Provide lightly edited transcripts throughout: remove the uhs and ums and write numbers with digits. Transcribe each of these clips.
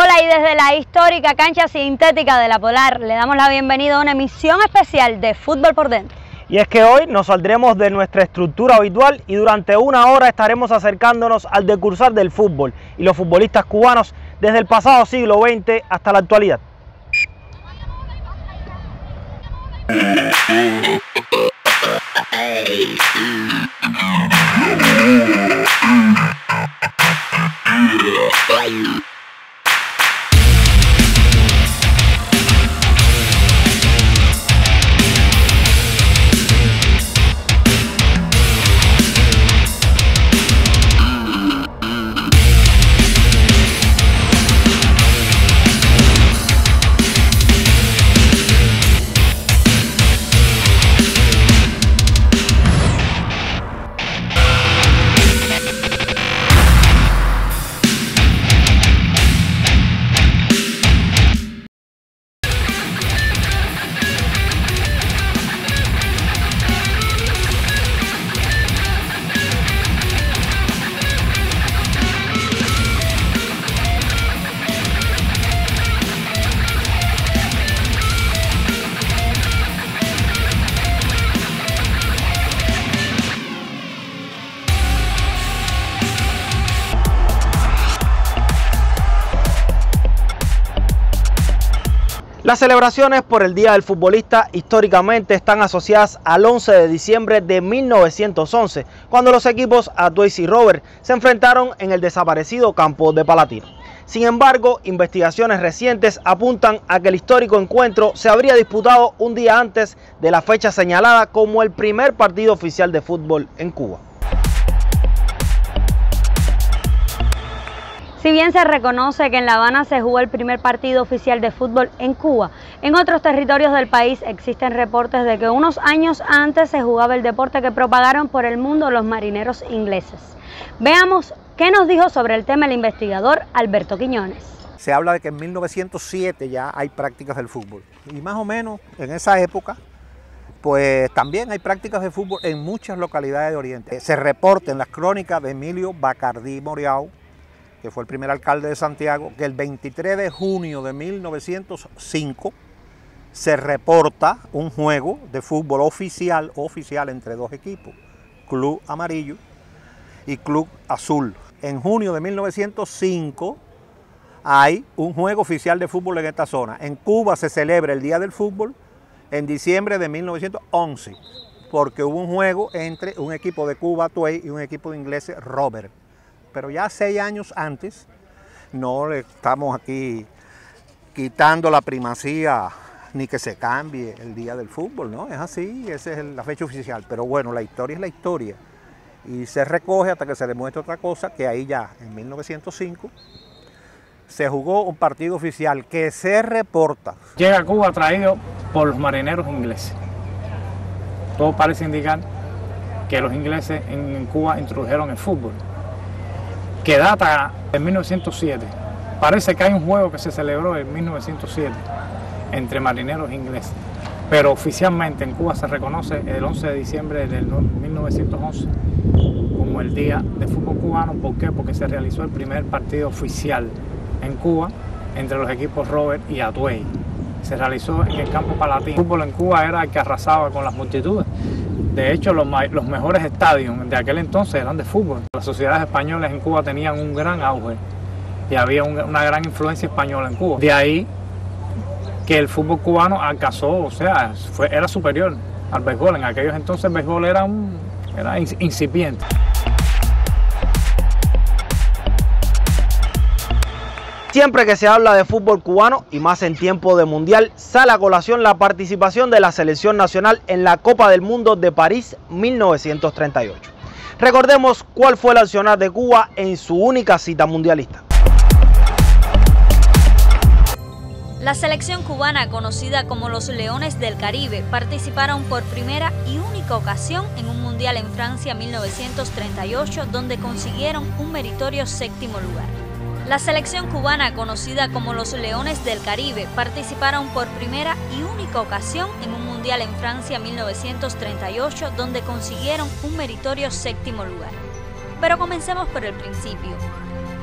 Hola, y desde la histórica cancha sintética de La Polar le damos la bienvenida a una emisión especial de Fútbol por Dentro. Y es que hoy nos saldremos de nuestra estructura habitual y durante una hora estaremos acercándonos al decursar del fútbol y los futbolistas cubanos desde el pasado siglo XX hasta la actualidad. Las celebraciones por el Día del Futbolista históricamente están asociadas al 11 de diciembre de 1911, cuando los equipos Atueis y Robert se enfrentaron en el desaparecido campo de Palatino. Sin embargo, investigaciones recientes apuntan a que el histórico encuentro se habría disputado un día antes de la fecha señalada como el primer partido oficial de fútbol en Cuba. Si bien se reconoce que en La Habana se jugó el primer partido oficial de fútbol en Cuba, en otros territorios del país existen reportes de que unos años antes se jugaba el deporte que propagaron por el mundo los marineros ingleses. Veamos qué nos dijo sobre el tema el investigador Alberto Quiñones. Se habla de que en 1907 ya hay prácticas del fútbol y más o menos en esa época pues también hay prácticas de fútbol en muchas localidades de Oriente. Se reporta en las crónicas de Emilio Bacardí Moriao, que fue el primer alcalde de Santiago, que el 23 de junio de 1905 se reporta un juego de fútbol oficial entre dos equipos, Club Amarillo y Club Azul. En junio de 1905 hay un juego oficial de fútbol en esta zona. En Cuba se celebra el Día del Fútbol en diciembre de 1911, porque hubo un juego entre un equipo de Cuba, Atuey, y un equipo de ingleses, Robert. Pero ya 6 años antes, no le estamos aquí quitando la primacía ni que se cambie el Día del Fútbol, ¿no? Es así, esa es la fecha oficial. Pero bueno, la historia es la historia y se recoge hasta que se demuestre otra cosa, que ahí ya en 1905 se jugó un partido oficial que se reporta. Llega a Cuba traído por los marineros ingleses. Todo parece indicar que los ingleses en Cuba introdujeron el fútbol, que data de 1907. Parece que hay un juego que se celebró en 1907 entre marineros ingleses, pero oficialmente en Cuba se reconoce el 11 de diciembre del 1911 como el Día de Fútbol Cubano. ¿Por qué? Porque se realizó el primer partido oficial en Cuba entre los equipos Robert y Atuey. Se realizó en el campo Palatino. El fútbol en Cuba era el que arrasaba con las multitudes. De hecho, los mejores estadios de aquel entonces eran de fútbol. Las sociedades españolas en Cuba tenían un gran auge y había una gran influencia española en Cuba. De ahí que el fútbol cubano alcanzó, o sea, era superior al béisbol. En aquellos entonces el béisbol era incipiente. Siempre que se habla de fútbol cubano, y más en tiempo de mundial, sale a colación la participación de la selección nacional en la Copa del Mundo de París 1938. Recordemos cuál fue el accionar de Cuba en su única cita mundialista. La selección cubana, conocida como los Leones del Caribe, participaron por primera y única ocasión en un mundial en Francia 1938, donde consiguieron un meritorio 7º lugar. La selección cubana, conocida como los Leones del Caribe, participaron por primera y única ocasión en un mundial en Francia 1938, donde consiguieron un meritorio 7º lugar. Pero comencemos por el principio.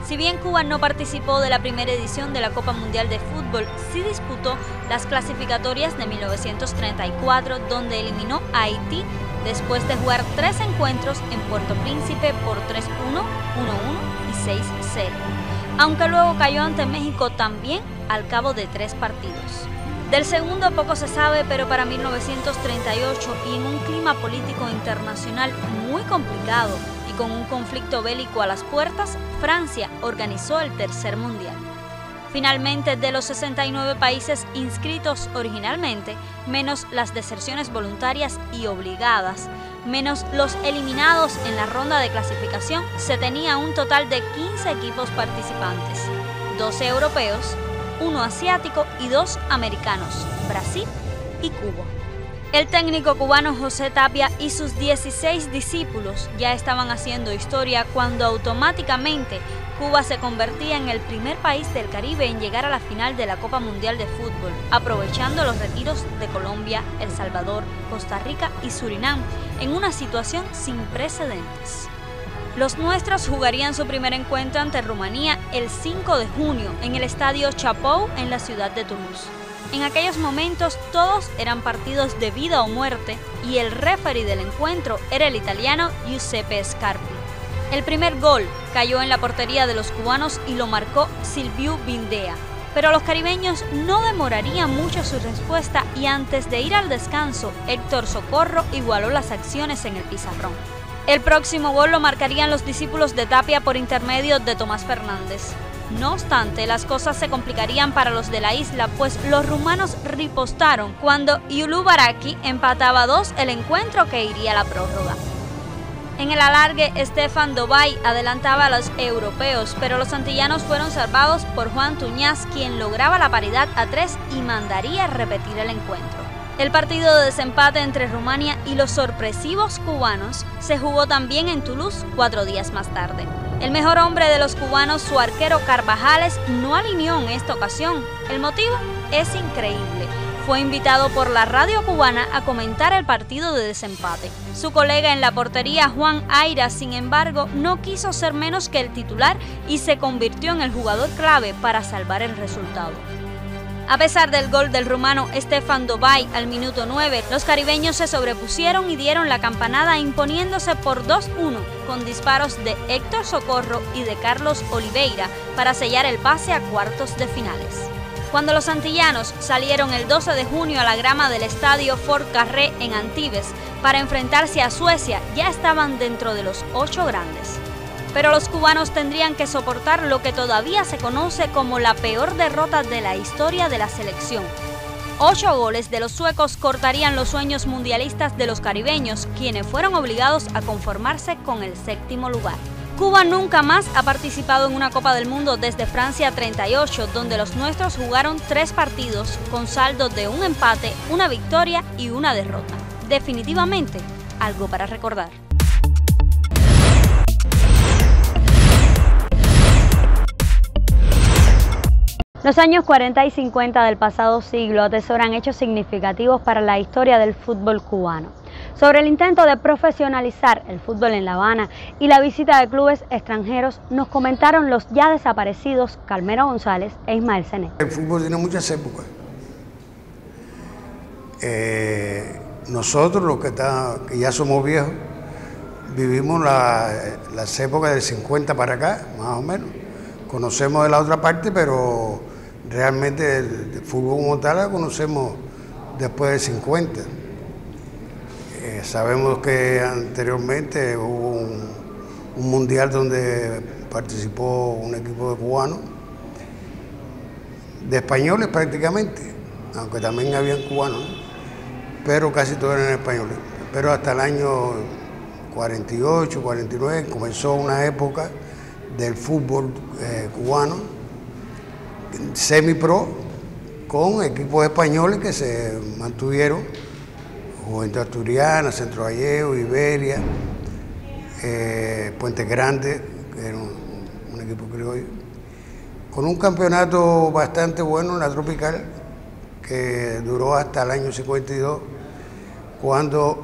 Si bien Cuba no participó de la primera edición de la Copa Mundial de Fútbol, sí disputó las clasificatorias de 1934, donde eliminó a Haití después de jugar 3 encuentros en Puerto Príncipe por 3-1, 1-1 y 6-0, aunque luego cayó ante México también al cabo de 3 partidos. Del segundo poco se sabe, pero para 1938 y en un clima político internacional muy complicado y con un conflicto bélico a las puertas, Francia organizó el tercer mundial. Finalmente, de los 69 países inscritos originalmente, menos las deserciones voluntarias y obligadas, menos los eliminados en la ronda de clasificación, se tenía un total de 15 equipos participantes, 12 europeos, 1 asiático y 2 americanos, Brasil y Cuba. El técnico cubano José Tapia y sus 16 discípulos ya estaban haciendo historia cuando automáticamente Cuba se convertía en el primer país del Caribe en llegar a la final de la Copa Mundial de Fútbol, aprovechando los retiros de Colombia, El Salvador, Costa Rica y Surinam en una situación sin precedentes. Los nuestros jugarían su primer encuentro ante Rumanía el 5 de junio en el estadio Chapou en la ciudad de Toulouse. En aquellos momentos todos eran partidos de vida o muerte y el referee del encuentro era el italiano Giuseppe Scarpi. El primer gol cayó en la portería de los cubanos y lo marcó Silviu Bindea, pero los caribeños no demorarían mucho su respuesta y antes de ir al descanso, Héctor Socorro igualó las acciones en el pizarrón. El próximo gol lo marcarían los discípulos de Tapia por intermedio de Tomás Fernández. No obstante, las cosas se complicarían para los de la isla, pues los rumanos ripostaron cuando Iulu Baraki empataba a 2 el encuentro que iría a la prórroga. En el alargue, Stefan Dobay adelantaba a los europeos, pero los antillanos fueron salvados por Juan Tuñaz, quien lograba la paridad a 3 y mandaría a repetir el encuentro. El partido de desempate entre Rumania y los sorpresivos cubanos se jugó también en Toulouse 4 días más tarde. El mejor hombre de los cubanos, su arquero Carvajales, no alineó en esta ocasión. El motivo es increíble. Fue invitado por la radio cubana a comentar el partido de desempate. Su colega en la portería, Juan Aira, sin embargo, no quiso ser menos que el titular y se convirtió en el jugador clave para salvar el resultado. A pesar del gol del rumano Stefan Dobay al minuto 9, los caribeños se sobrepusieron y dieron la campanada imponiéndose por 2-1 con disparos de Héctor Socorro y de Carlos Oliveira para sellar el pase a cuartos de finales. Cuando los antillanos salieron el 12 de junio a la grama del estadio Fort Carré en Antibes para enfrentarse a Suecia, ya estaban dentro de los 8 grandes. Pero los cubanos tendrían que soportar lo que todavía se conoce como la peor derrota de la historia de la selección. 8 goles de los suecos cortarían los sueños mundialistas de los caribeños, quienes fueron obligados a conformarse con el 7º lugar. Cuba nunca más ha participado en una Copa del Mundo desde Francia 38, donde los nuestros jugaron 3 partidos con saldo de un empate, una victoria y una derrota. Definitivamente, algo para recordar. Los años 40 y 50 del pasado siglo atesoran hechos significativos para la historia del fútbol cubano. Sobre el intento de profesionalizar el fútbol en La Habana y la visita de clubes extranjeros, nos comentaron los ya desaparecidos Carmelo González e Ismael Cenet. El fútbol tiene muchas épocas. Nosotros, los que ya somos viejos, vivimos las épocas del 50 para acá, más o menos. Conocemos de la otra parte, pero realmente el fútbol como tal lo conocemos después del 50. Sabemos que anteriormente hubo un mundial donde participó un equipo de cubanos, de españoles prácticamente, aunque también habían cubanos, pero casi todos eran españoles. Pero hasta el año 48, 49 comenzó una época del fútbol cubano, semi-pro, con equipos españoles que se mantuvieron, Juventud Asturiana, Centro Gallego, Iberia, Puente Grande, que era un equipo criollo, con un campeonato bastante bueno en la tropical, que duró hasta el año 52, cuando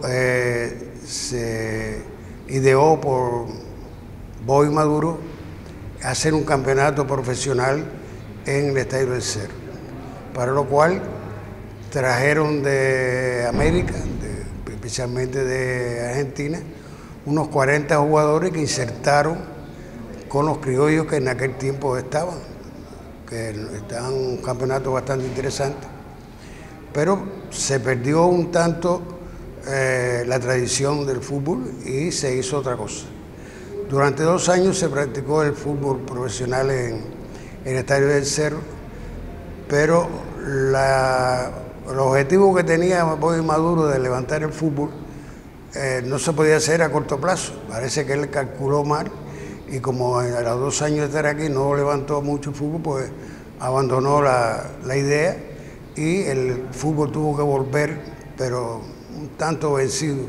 se ideó por Bobby Maduro hacer un campeonato profesional en el Estadio del Cerro, para lo cual trajeron de América, especialmente de Argentina, unos 40 jugadores que insertaron con los criollos que en aquel tiempo estaban, que estaban un campeonato bastante interesante, pero se perdió un tanto la tradición del fútbol y se hizo otra cosa. Durante 2 años se practicó el fútbol profesional en el Estadio del Cerro, pero el objetivo que tenía Bobby Maduro de levantar el fútbol no se podía hacer a corto plazo. Parece que él calculó mal y como a los 2 años de estar aquí no levantó mucho el fútbol, pues abandonó la idea y el fútbol tuvo que volver, pero un tanto vencido,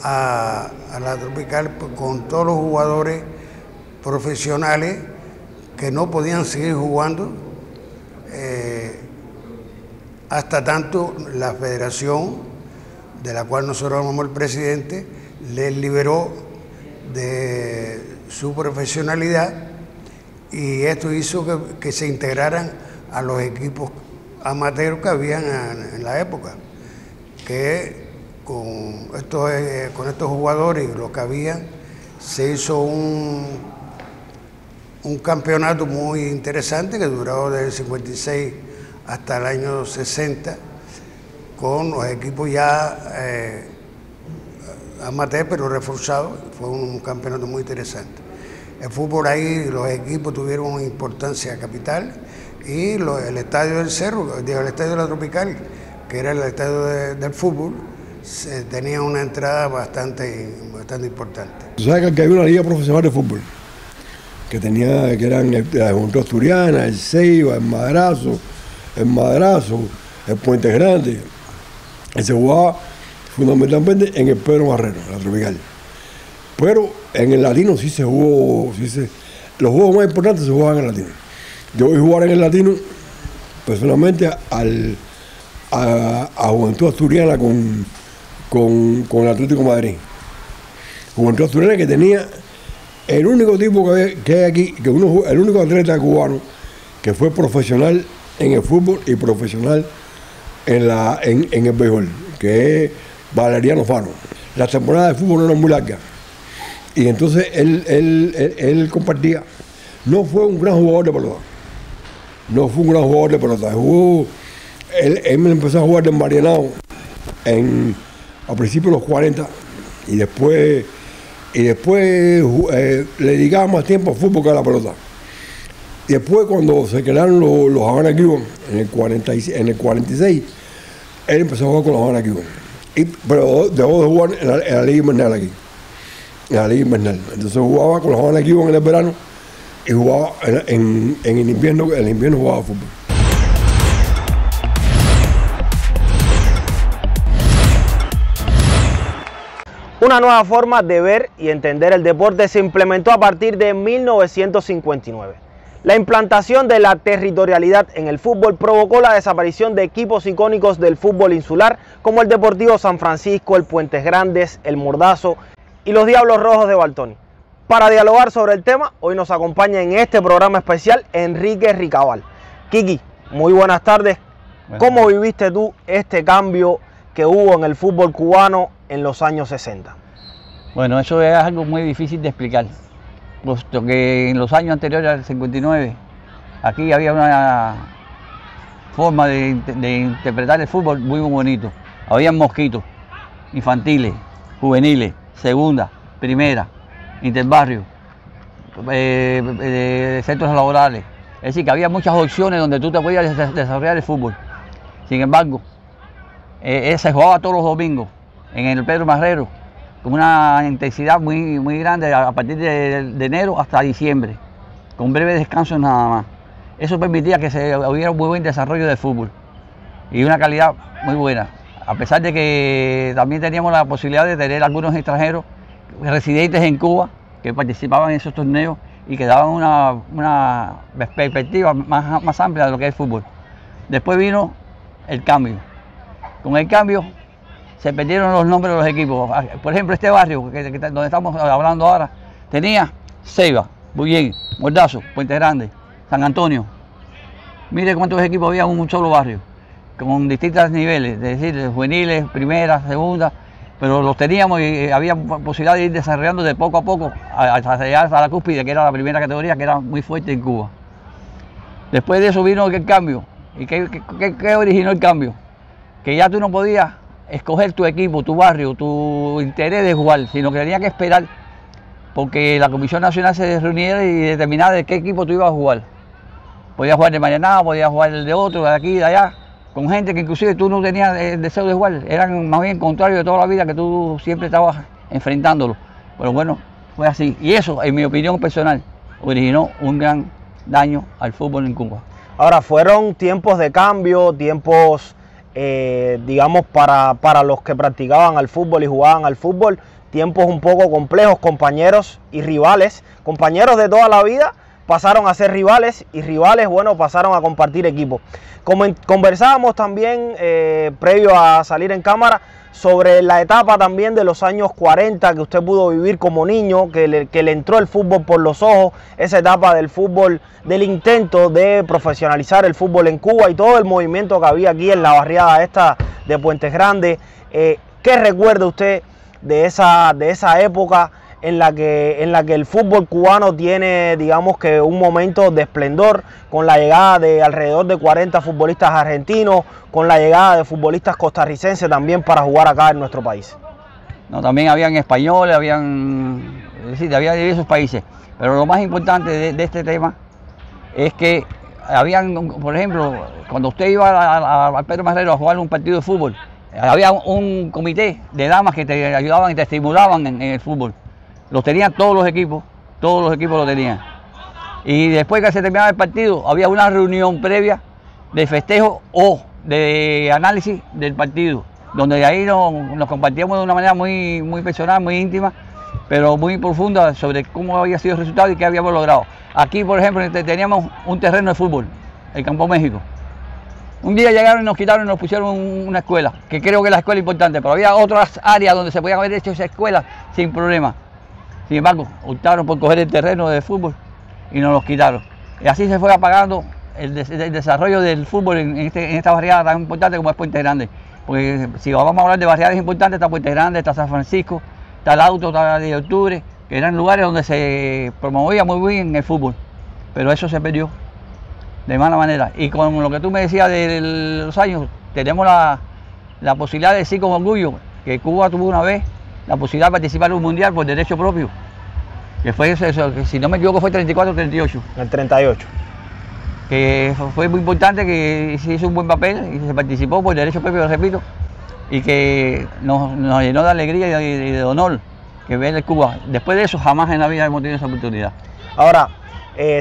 a la Tropical, con todos los jugadores profesionales que no podían seguir jugando, hasta tanto la federación, de la cual nosotros somos el presidente, les liberó de su profesionalidad, y esto hizo que se integraran a los equipos amateurs que habían en la época, que con estos jugadores y lo que había, se hizo un campeonato muy interesante que duró desde el 56 hasta el año 60, con los equipos ya amateur pero reforzados. Fue un campeonato muy interesante. El fútbol ahí, los equipos tuvieron una importancia capital, y el Estadio del Cerro, el Estadio de la Tropical, que era el estadio del fútbol, tenía una entrada bastante importante. Tú sabes que había una liga profesional de fútbol, que eran la Juventud Asturiana, el Ceiba, el Madrazo, el Puente Grande. Se jugaba fundamentalmente en el Pedro Marrero, la Tropical. Pero en el Latino sí se jugó, los juegos más importantes se jugaban en el Latino. Yo voy a jugar en el Latino personalmente a Juventud Asturiana con el Atlético de Madrid. Juventud Asturiana, que tenía el único tipo que hay aquí, el único atleta cubano que fue profesional en el fútbol y profesional en el béisbol, que es Valeriano Fano. Las temporadas de fútbol no eran muy largas, y entonces él compartía. No fue un gran jugador de pelota, él me empezó a jugar de Marianao a principios de los 40, y después le dedicaba más tiempo al fútbol que a la pelota. Y después, cuando se crearon los Havana Cuban en el 46, él empezó a jugar con los Havana Cuban. Pero dejó de jugar en la Liga Invernal aquí. En la Liga Invernal. Entonces jugaba con los Havana Cuban en el verano y jugaba en el invierno. En el invierno jugaba fútbol. Una nueva forma de ver y entender el deporte se implementó a partir de 1959. La implantación de la territorialidad en el fútbol provocó la desaparición de equipos icónicos del fútbol insular, como el Deportivo San Francisco, el Puentes Grandes, el Mordazo y los Diablos Rojos de Valtoni. Para dialogar sobre el tema, hoy nos acompaña en este programa especial Enrique Ricabal. Kiki, muy buenas tardes. ¿Cómo viviste tú este cambio que hubo en el fútbol cubano en los años 60? Bueno, eso es algo muy difícil de explicar, puesto que en los años anteriores al 59, aquí había una forma de interpretar el fútbol muy bonito. Había mosquitos infantiles, juveniles, segunda, primera, interbarrio, centros laborales. Es decir, que había muchas opciones donde tú te podías desarrollar el fútbol. Sin embargo, se jugaba todos los domingos en el Pedro Marrero, con una intensidad muy grande a partir de enero hasta diciembre, con breves descansos nada más. Eso permitía que hubiera un muy buen desarrollo del fútbol y una calidad muy buena, a pesar de que también teníamos la posibilidad de tener algunos extranjeros residentes en Cuba que participaban en esos torneos y que daban una perspectiva más amplia de lo que es el fútbol. Después vino el cambio. Con el cambio se perdieron los nombres de los equipos. Por ejemplo, este barrio donde estamos hablando ahora tenía Ceiba, Muy bien, Mordazo, Puente Grande, San Antonio. Mire cuántos equipos había en un solo barrio, con distintos niveles, es decir, juveniles, primera, segunda, pero los teníamos y había posibilidad de ir desarrollando de poco a poco hasta llegar a la cúspide, que era la primera categoría, que era muy fuerte en Cuba. Después de eso vino el cambio. ¿Y qué originó el cambio? Que ya tú no podías escoger tu equipo, tu barrio, tu interés de jugar, sino que tenías que esperar porque la Comisión Nacional se reuniera y determinara de qué equipo tú ibas a jugar. Podías jugar de Marianao, podías jugar de otro, de aquí, de allá, con gente que inclusive tú no tenías el deseo de jugar. Eran más bien contrario de toda la vida que tú siempre estabas enfrentándolo. Pero bueno, fue así. Y eso, en mi opinión personal, originó un gran daño al fútbol en Cuba. Ahora, fueron tiempos de cambio, tiempos, digamos, para los que practicaban al fútbol y jugaban al fútbol, tiempos un poco complejos, compañeros y rivales, compañeros de toda la vida pasaron a ser rivales y rivales, bueno, pasaron a compartir equipo. Conversábamos también, previo a salir en cámara, sobre la etapa también de los años 40 que usted pudo vivir como niño, que le entró el fútbol por los ojos, esa etapa del fútbol, del intento de profesionalizar el fútbol en Cuba y todo el movimiento que había aquí en la barriada esta de Puentes Grande. ¿Qué recuerda usted de esa época en la que el fútbol cubano tiene, digamos que un momento de esplendor, con la llegada de alrededor de 40 futbolistas argentinos, con la llegada de futbolistas costarricenses también para jugar acá en nuestro país? No, también habían españoles, había diversos países, pero lo más importante de este tema es que habían, por ejemplo, cuando usted iba al Pedro Marrero a jugar un partido de fútbol, había un comité de damas que te ayudaban y te estimulaban en el fútbol. Los tenían todos los equipos lo tenían. Y después que se terminaba el partido, había una reunión previa de festejo o de análisis del partido, donde de ahí nos compartíamos de una manera muy personal, muy íntima, pero muy profunda sobre cómo había sido el resultado y qué habíamos logrado. Aquí, por ejemplo, teníamos un terreno de fútbol, el Campo México. Un día llegaron y nos quitaron y nos pusieron una escuela, que creo que es la escuela importante, pero había otras áreas donde se podían haber hecho esa escuela sin problema. Sin embargo, optaron por coger el terreno de fútbol y nos los quitaron. Y así se fue apagando el desarrollo del fútbol en esta barriada tan importante como es Puente Grande. Porque si vamos a hablar de barriadas importantes, está Puente Grande, está San Francisco, está el Auto, está la 10 de octubre, que eran lugares donde se promovía muy bien el fútbol. Pero eso se perdió de mala manera. Y con lo que tú me decías de los años, tenemos la posibilidad de decir con orgullo que Cuba tuvo una vez la posibilidad de participar en un mundial por derecho propio, que fue eso, que si no me equivoco fue 34-38. El 38. Que fue muy importante, que se hizo un buen papel y se participó por derecho propio, repito, y que nos llenó de alegría y de honor que ver el Cuba. Después de eso jamás en la vida hemos tenido esa oportunidad. Ahora,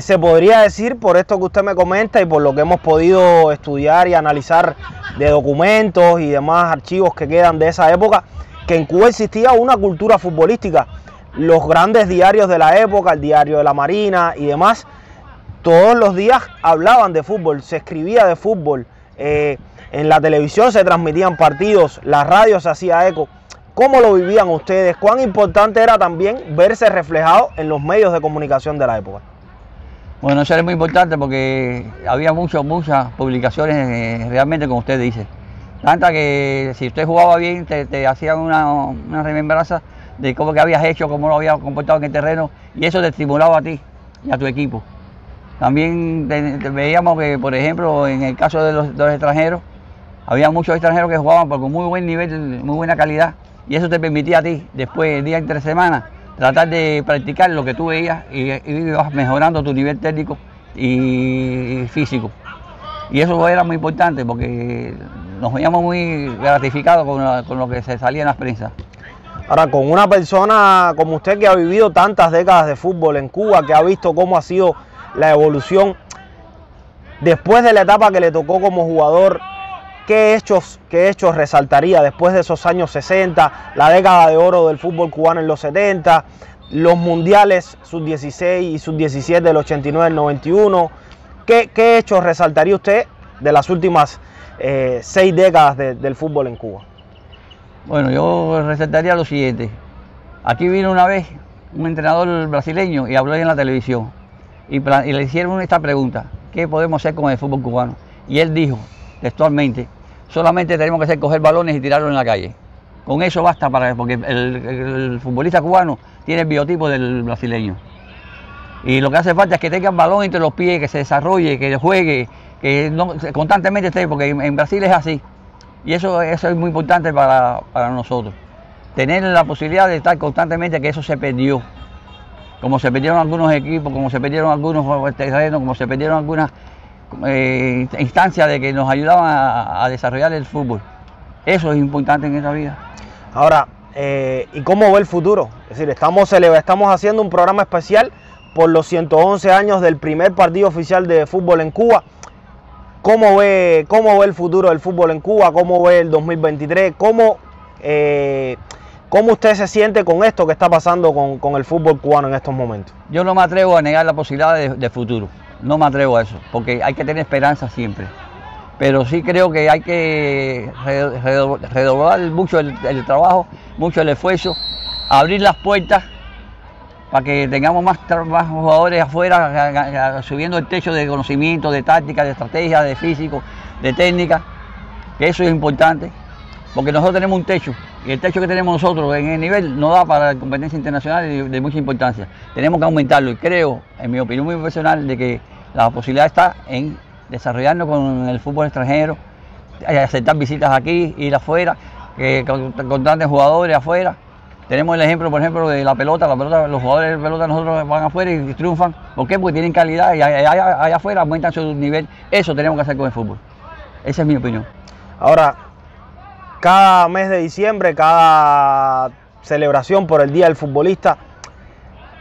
se podría decir, por esto que usted me comenta y por lo que hemos podido estudiar y analizar de documentos y demás archivos que quedan de esa época, que en Cuba existía una cultura futbolística. Los grandes diarios de la época, el diario de la Marina y demás, todos los días hablaban de fútbol, se escribía de fútbol, en la televisión se transmitían partidos, la radio se hacía eco. ¿Cómo lo vivían ustedes? ¿Cuán importante era también verse reflejado en los medios de comunicación de la época? Bueno, eso era muy importante porque había muchas publicaciones realmente, como usted dice. Tanta que si usted jugaba bien te hacían una remembranza de cómo que habías hecho, cómo lo habías comportado en el terreno, y eso te estimulaba a ti y a tu equipo. También veíamos que, por ejemplo, en el caso de los extranjeros, había muchos extranjeros que jugaban con muy buen nivel, muy buena calidad, y eso te permitía a ti, después, día entre semana, tratar de practicar lo que tú veías y ibas mejorando tu nivel técnico y físico. Y eso era muy importante porque nos veíamos muy gratificados con lo que se salía en las prensas. Ahora, con una persona como usted que ha vivido tantas décadas de fútbol en Cuba, que ha visto cómo ha sido la evolución, después de la etapa que le tocó como jugador, ¿qué hechos resaltaría después de esos años 60, la década de oro del fútbol cubano en los 70, los mundiales sub-16 y sub-17 del 89 al 91? ¿Qué hechos resaltaría usted de las últimas 6 décadas del fútbol en Cuba? Bueno, yo resaltaría lo siguiente. Aquí vino una vez un entrenador brasileño y habló en la televisión y le hicieron esta pregunta: ¿qué podemos hacer con el fútbol cubano? Y él dijo textualmente: solamente tenemos que hacer coger balones y tirarlos en la calle. Con eso basta, porque el futbolista cubano tiene el biotipo del brasileño. Y lo que hace falta es que tenga el balón entre los pies, que se desarrolle, que juegue, que constantemente esté, porque en Brasil es así. Y eso es muy importante para nosotros. Tener la posibilidad de estar constantemente, que eso se perdió. Como se perdieron algunos equipos, como se perdieron algunos terrenos, como se perdieron algunas instancias de que nos ayudaban a desarrollar el fútbol. Eso es importante en esta vida. Ahora, ¿y cómo ve el futuro? Es decir, estamos haciendo un programa especial por los 111 años del primer partido oficial de fútbol en Cuba. ¿Cómo ve el futuro del fútbol en Cuba? ¿Cómo ve el 2023? ¿Cómo usted se siente con esto que está pasando con el fútbol cubano en estos momentos? Yo no me atrevo a negar la posibilidad de futuro. No me atrevo a eso, porque hay que tener esperanza siempre. Pero sí creo que hay que redoblar mucho el trabajo, mucho el esfuerzo, abrir las puertas para que tengamos más jugadores afuera, subiendo el techo de conocimiento, de táctica, de estrategia, de físico, de técnica, que eso es importante, porque nosotros tenemos un techo, y el techo que tenemos nosotros en el nivel no da para competencia internacional de mucha importancia. Tenemos que aumentarlo, y creo, en mi opinión muy personal, de que la posibilidad está en desarrollarnos con el fútbol extranjero, aceptar visitas aquí, ir afuera, con tantos jugadores afuera. Tenemos el ejemplo, por ejemplo, de la pelota, los jugadores de pelota nosotros van afuera y triunfan. ¿Por qué? Porque tienen calidad y allá afuera aumentan su nivel. Eso tenemos que hacer con el fútbol. Esa es mi opinión. Ahora, cada mes de diciembre, cada celebración por el Día del Futbolista,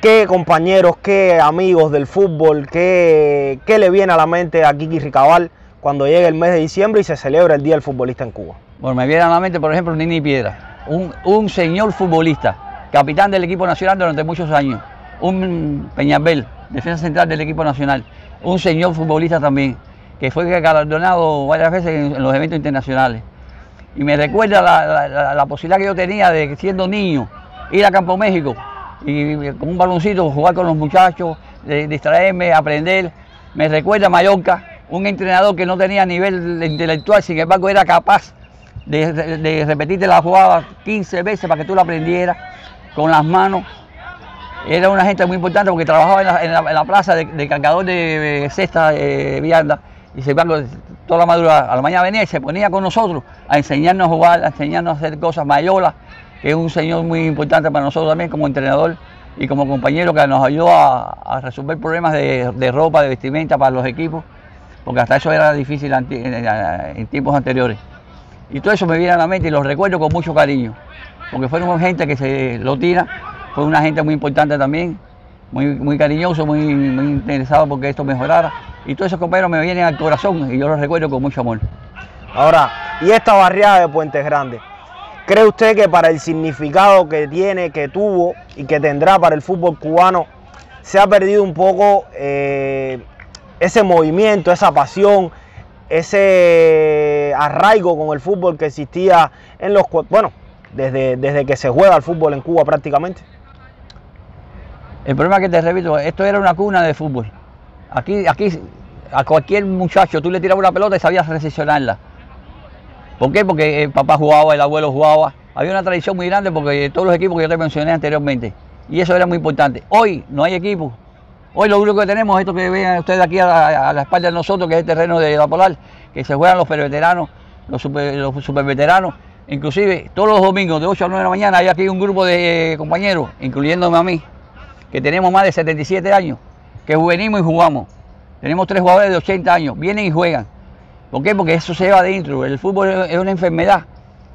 ¿qué compañeros, qué amigos del fútbol, qué le viene a la mente a Kiki Ricabal cuando llegue el mes de diciembre y se celebra el Día del Futbolista en Cuba? Bueno, me viene a la mente, por ejemplo, Nini Piedra. Un señor futbolista, capitán del equipo nacional durante muchos años, un Peñabel, defensa central del equipo nacional, un señor futbolista también, que fue galardonado varias veces en los eventos internacionales. Y me recuerda la posibilidad que yo tenía de, siendo niño, ir a Campo México y con un baloncito jugar con los muchachos, distraerme, aprender. Me recuerda a Mallorca, un entrenador que no tenía nivel intelectual, sin embargo era capaz de repetirte la jugada 15 veces para que tú la aprendieras con las manos. Era una gente muy importante porque trabajaba en la plaza de cargador de cesta vianda, y se toda la madrugada. A la mañana venía y se ponía con nosotros a enseñarnos a jugar, a enseñarnos a hacer cosas. Mayola, que es un señor muy importante para nosotros también como entrenador y como compañero, que nos ayudó a resolver problemas de ropa, de vestimenta para los equipos, porque hasta eso era difícil en tiempos anteriores. Y todo eso me viene a la mente y lo recuerdo con mucho cariño, porque fueron gente que se lo tira, fue una gente muy importante también, muy cariñoso, muy interesado porque esto mejorara. Y todos esos compañeros me vienen al corazón y yo los recuerdo con mucho amor. Ahora, ¿y esta barriada de Puentes Grandes? ¿Cree usted que para el significado que tiene, que tuvo y que tendrá para el fútbol cubano, se ha perdido un poco ese movimiento, esa pasión, ese arraigo con el fútbol que existía en los, bueno, desde que se juega el fútbol en Cuba prácticamente? El problema es que, te repito, esto era una cuna de fútbol. Aquí a cualquier muchacho tú le tirabas una pelota y sabías recepcionarla. ¿Por qué? Porque el papá jugaba, el abuelo jugaba. Había una tradición muy grande porque todos los equipos que yo te mencioné anteriormente. Y eso era muy importante. Hoy no hay equipos. Hoy lo único que tenemos es esto que ven ustedes aquí a la espalda de nosotros, que es el terreno de la Polar, que se juegan los veteranos, los super veteranos. Inclusive todos los domingos de 8 a 9 de la mañana hay aquí un grupo de compañeros, incluyéndome a mí, que tenemos más de 77 años, que venimos y jugamos. Tenemos 3 jugadores de 80 años, vienen y juegan. ¿Por qué? Porque eso se lleva adentro. El fútbol es una enfermedad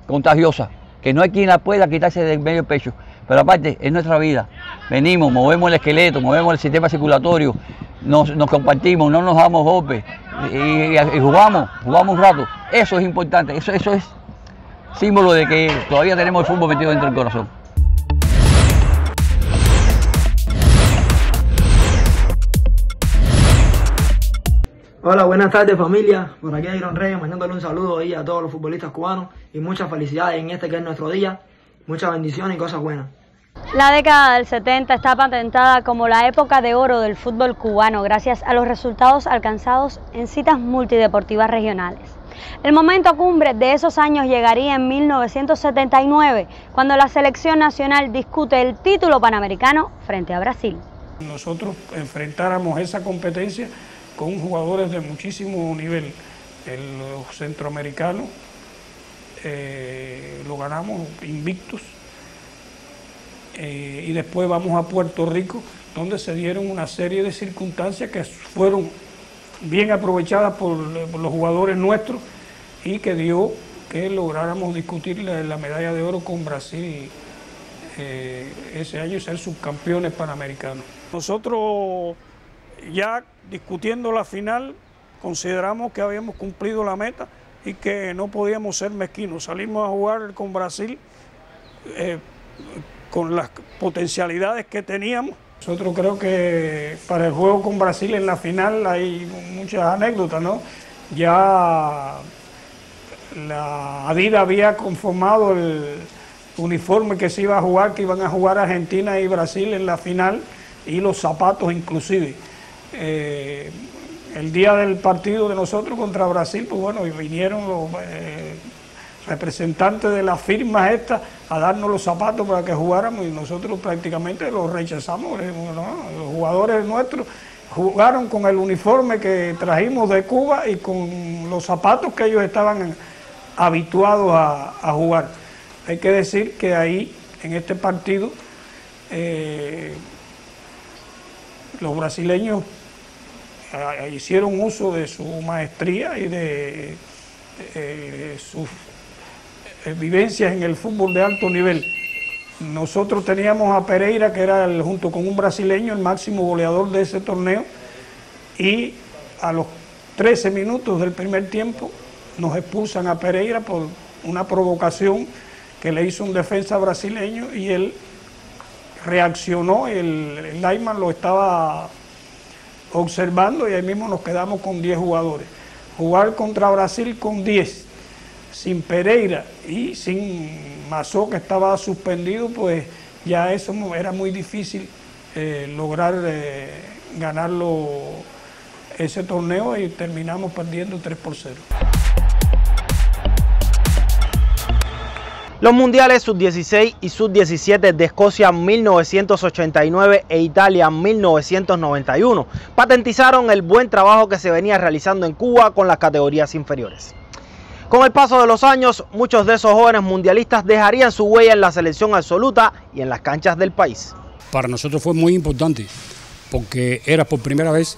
contagiosa, que no hay quien la pueda quitarse del medio del pecho. Pero aparte, es nuestra vida. Venimos, movemos el esqueleto, movemos el sistema circulatorio, nos compartimos, no nos damos golpes y jugamos un rato. Eso es importante, eso es símbolo de que todavía tenemos el fútbol metido dentro del corazón. Hola, buenas tardes familia, por aquí Iron Reyes, mandándole un saludo ahí a todos los futbolistas cubanos y muchas felicidades en este que es nuestro día, muchas bendiciones y cosas buenas. La década del 70 está patentada como la época de oro del fútbol cubano gracias a los resultados alcanzados en citas multideportivas regionales. El momento cumbre de esos años llegaría en 1979, cuando la selección nacional discute el título panamericano frente a Brasil. Nosotros enfrentáramos esa competencia con jugadores de muchísimo nivel. Los centroamericanos lo ganamos invictos. Y después vamos a Puerto Rico, donde se dieron una serie de circunstancias que fueron bien aprovechadas por los jugadores nuestros y que dio que lográramos discutir la medalla de oro con Brasil ese año y ser subcampeones panamericanos. Nosotros ya discutiendo la final consideramos que habíamos cumplido la meta y que no podíamos ser mezquinos. Salimos a jugar con Brasil con las potencialidades que teníamos. Nosotros creo que para el juego con Brasil en la final hay muchas anécdotas, ¿no? Ya la Adidas había conformado el uniforme que se iba a jugar, que iban a jugar Argentina y Brasil en la final, y los zapatos inclusive. El día del partido de nosotros contra Brasil, pues bueno, vinieron los representantes de las firmas estas a darnos los zapatos para que jugáramos y nosotros prácticamente los rechazamos. Los jugadores nuestros jugaron con el uniforme que trajimos de Cuba y con los zapatos que ellos estaban habituados a jugar. Hay que decir que ahí, en este partido, los brasileños hicieron uso de su maestría y de sus vivencias en el fútbol de alto nivel. Nosotros teníamos a Pereira, que era junto con un brasileño el máximo goleador de ese torneo, y a los 13 minutos del primer tiempo nos expulsan a Pereira por una provocación que le hizo un defensa brasileño y él reaccionó, el lineman lo estaba observando y ahí mismo nos quedamos con 10 jugadores. Jugar contra Brasil con 10, sin Pereira y sin Mazó, que estaba suspendido, pues ya eso era muy difícil lograr ganarlo ese torneo y terminamos perdiendo 3-0. Los mundiales sub-16 y sub-17 de Escocia 1989 e Italia 1991 patentizaron el buen trabajo que se venía realizando en Cuba con las categorías inferiores. Con el paso de los años, muchos de esos jóvenes mundialistas dejarían su huella en la selección absoluta y en las canchas del país. Para nosotros fue muy importante porque era por primera vez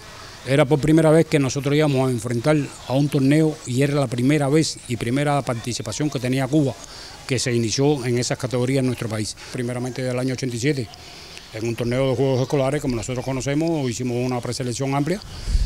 que nosotros íbamos a enfrentar a un torneo y era la primera vez y primera participación que tenía Cuba, que se inició en esas categorías en nuestro país. Primeramente del año 87, en un torneo de juegos escolares, como nosotros conocemos, hicimos una preselección amplia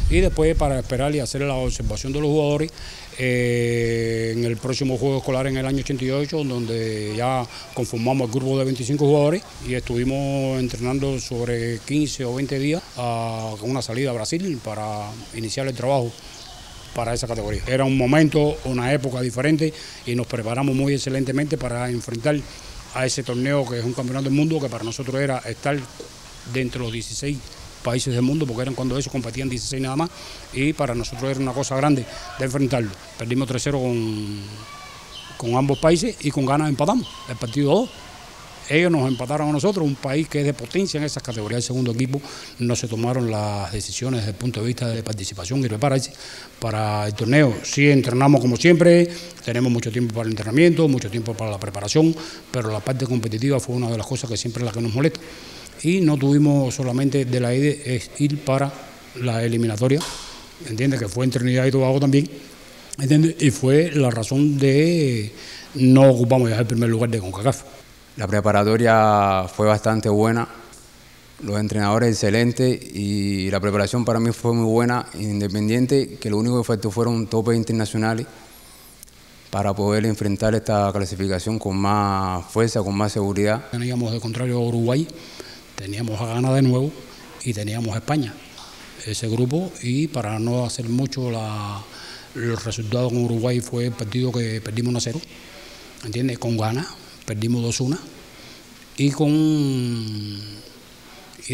y después para esperar y hacer la observación de los jugadores en el próximo juego escolar en el año 88, donde ya conformamos el grupo de 25 jugadores y estuvimos entrenando sobre 15 o 20 días con una salida a Brasil para iniciar el trabajo para esa categoría. Era un momento, una época diferente y nos preparamos muy excelentemente para enfrentar a ese torneo que es un campeonato del mundo, que para nosotros era estar dentro de los 16 países del mundo, porque eran cuando ellos competían 16 nada más, y para nosotros era una cosa grande de enfrentarlo. Perdimos 3-0 con ambos países y con ganas empatamos el partido 2. Ellos nos empataron a nosotros, un país que es de potencia en esas categorías. El segundo equipo no se tomaron las decisiones desde el punto de vista de participación y prepararse para el torneo. Sí entrenamos como siempre, tenemos mucho tiempo para el entrenamiento, mucho tiempo para la preparación, pero la parte competitiva fue una de las cosas que siempre es la que nos molesta. Y no tuvimos solamente de la idea es ir para la eliminatoria, ¿entiendes? Que fue en Trinidad y Tobago también, ¿entiendes? Y fue la razón de no ocupamos ya el primer lugar de CONCACAF. La preparatoria fue bastante buena, los entrenadores excelentes y la preparación para mí fue muy buena, independiente que lo único que faltó fueron topes internacionales para poder enfrentar esta clasificación con más fuerza, con más seguridad. Teníamos de contrario a Uruguay, teníamos a Ghana de nuevo y teníamos a España, ese grupo, y para no hacer mucho los resultados con Uruguay fue el partido que perdimos 1-0, ¿entiendes? Con Ghana perdimos 2-1 y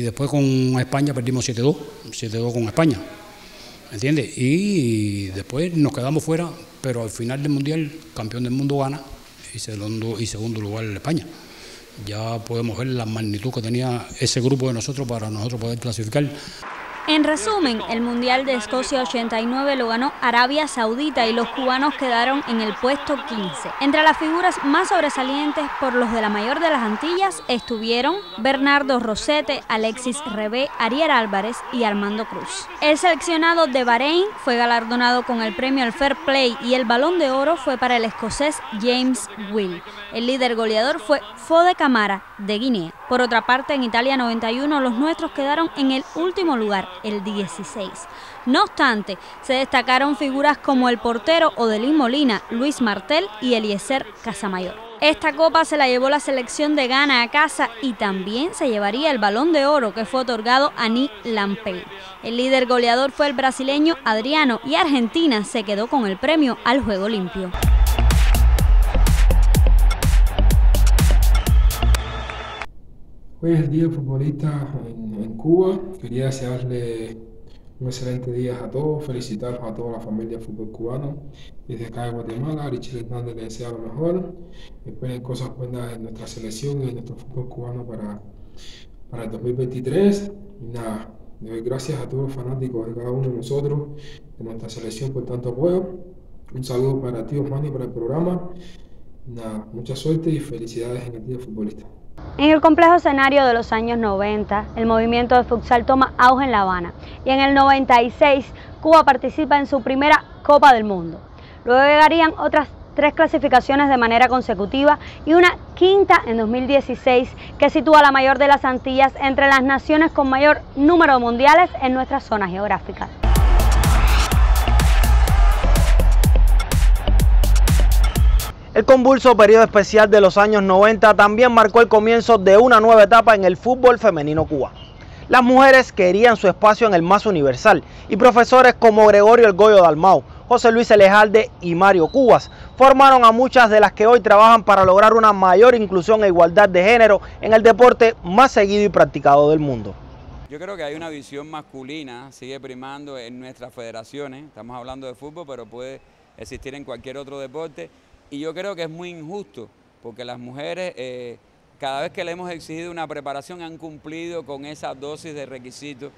después con España perdimos 7-2 con España, ¿entiendes? Y después nos quedamos fuera, pero al final del Mundial, campeón del mundo gana y segundo lugar España. Ya podemos ver la magnitud que tenía ese grupo de nosotros para nosotros poder clasificar. En resumen, el Mundial de Escocia 89 lo ganó Arabia Saudita y los cubanos quedaron en el puesto 15. Entre las figuras más sobresalientes por los de la mayor de las Antillas estuvieron Bernardo Rosete, Alexis Rebé, Ariel Álvarez y Armando Cruz. El seleccionado de Bahrein fue galardonado con el premio al Fair Play y el Balón de Oro fue para el escocés James Will. El líder goleador fue Fode Camara, de Guinea. Por otra parte, en Italia 91 los nuestros quedaron en el último lugar, el 16. No obstante, se destacaron figuras como el portero Odelín Molina, Luis Martel y Eliezer Casamayor. Esta copa se la llevó la selección de Ghana a casa y también se llevaría el Balón de Oro que fue otorgado a Ni Lampey. El líder goleador fue el brasileño Adriano y Argentina se quedó con el premio al juego limpio. Hoy es el Día del Futbolista en Cuba. Quería desearle un excelente día a todos, felicitar a toda la familia del fútbol cubano. Desde acá de Guatemala, Richie Hernández le desea lo mejor. Esperen cosas buenas en nuestra selección y en nuestro fútbol cubano para el 2023. Y nada, le doy gracias a todos los fanáticos de cada uno de nosotros, de nuestra selección, por tanto apoyo. Un saludo para ti, Osmani, para el programa. Y nada, mucha suerte y felicidades en el Día del Futbolista. En el complejo escenario de los años 90, el movimiento de futsal toma auge en La Habana y en el 96 Cuba participa en su primera Copa del Mundo. Luego llegarían otras 3 clasificaciones de manera consecutiva y una quinta en 2016 que sitúa a la mayor de las Antillas entre las naciones con mayor número de mundiales en nuestra zona geográfica. El convulso periodo especial de los años 90 también marcó el comienzo de una nueva etapa en el fútbol femenino cubano. Las mujeres querían su espacio en el más universal y profesores como Gregorio El Goyo Dalmau, José Luis Elejalde y Mario Cubas formaron a muchas de las que hoy trabajan para lograr una mayor inclusión e igualdad de género en el deporte más seguido y practicado del mundo. Yo creo que hay una visión masculina, sigue primando en nuestras federaciones, estamos hablando de fútbol, pero puede existir en cualquier otro deporte. Y yo creo que es muy injusto, porque las mujeres, cada vez que le hemos exigido una preparación, han cumplido con esa dosis de requisitos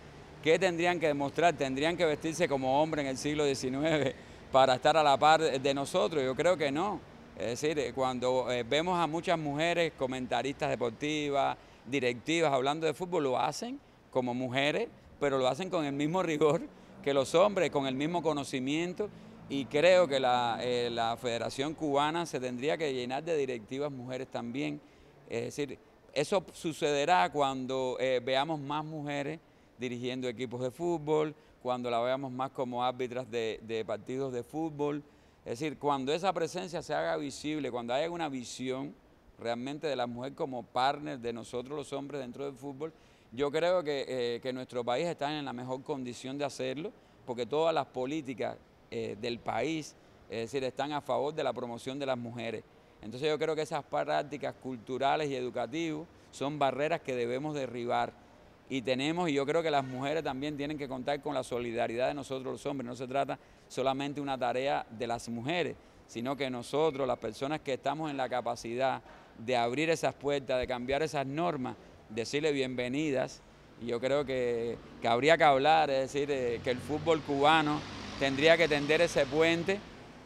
que tendrían que demostrar, tendrían que vestirse como hombres en el siglo XIX para estar a la par de nosotros. Yo creo que no. Es decir, cuando vemos a muchas mujeres comentaristas deportivas, directivas, hablando de fútbol, lo hacen como mujeres, pero lo hacen con el mismo rigor que los hombres, con el mismo conocimiento. Y creo que la Federación Cubana se tendría que llenar de directivas mujeres también. Es decir, eso sucederá cuando veamos más mujeres dirigiendo equipos de fútbol, cuando la veamos más como árbitras de partidos de fútbol. Es decir, cuando esa presencia se haga visible, cuando haya una visión realmente de la mujer como partner de nosotros los hombres dentro del fútbol, yo creo que nuestro país está en la mejor condición de hacerlo, porque todas las políticas del país, es decir, están a favor de la promoción de las mujeres. Entonces yo creo que esas prácticas culturales y educativas son barreras que debemos derribar y yo creo que las mujeres también tienen que contar con la solidaridad de nosotros los hombres. No se trata solamente de una tarea de las mujeres, sino que nosotros, las personas que estamos en la capacidad de abrir esas puertas, de cambiar esas normas, decirle bienvenidas. Y yo creo que habría que hablar, es decir, que el fútbol cubano tendría que tender ese puente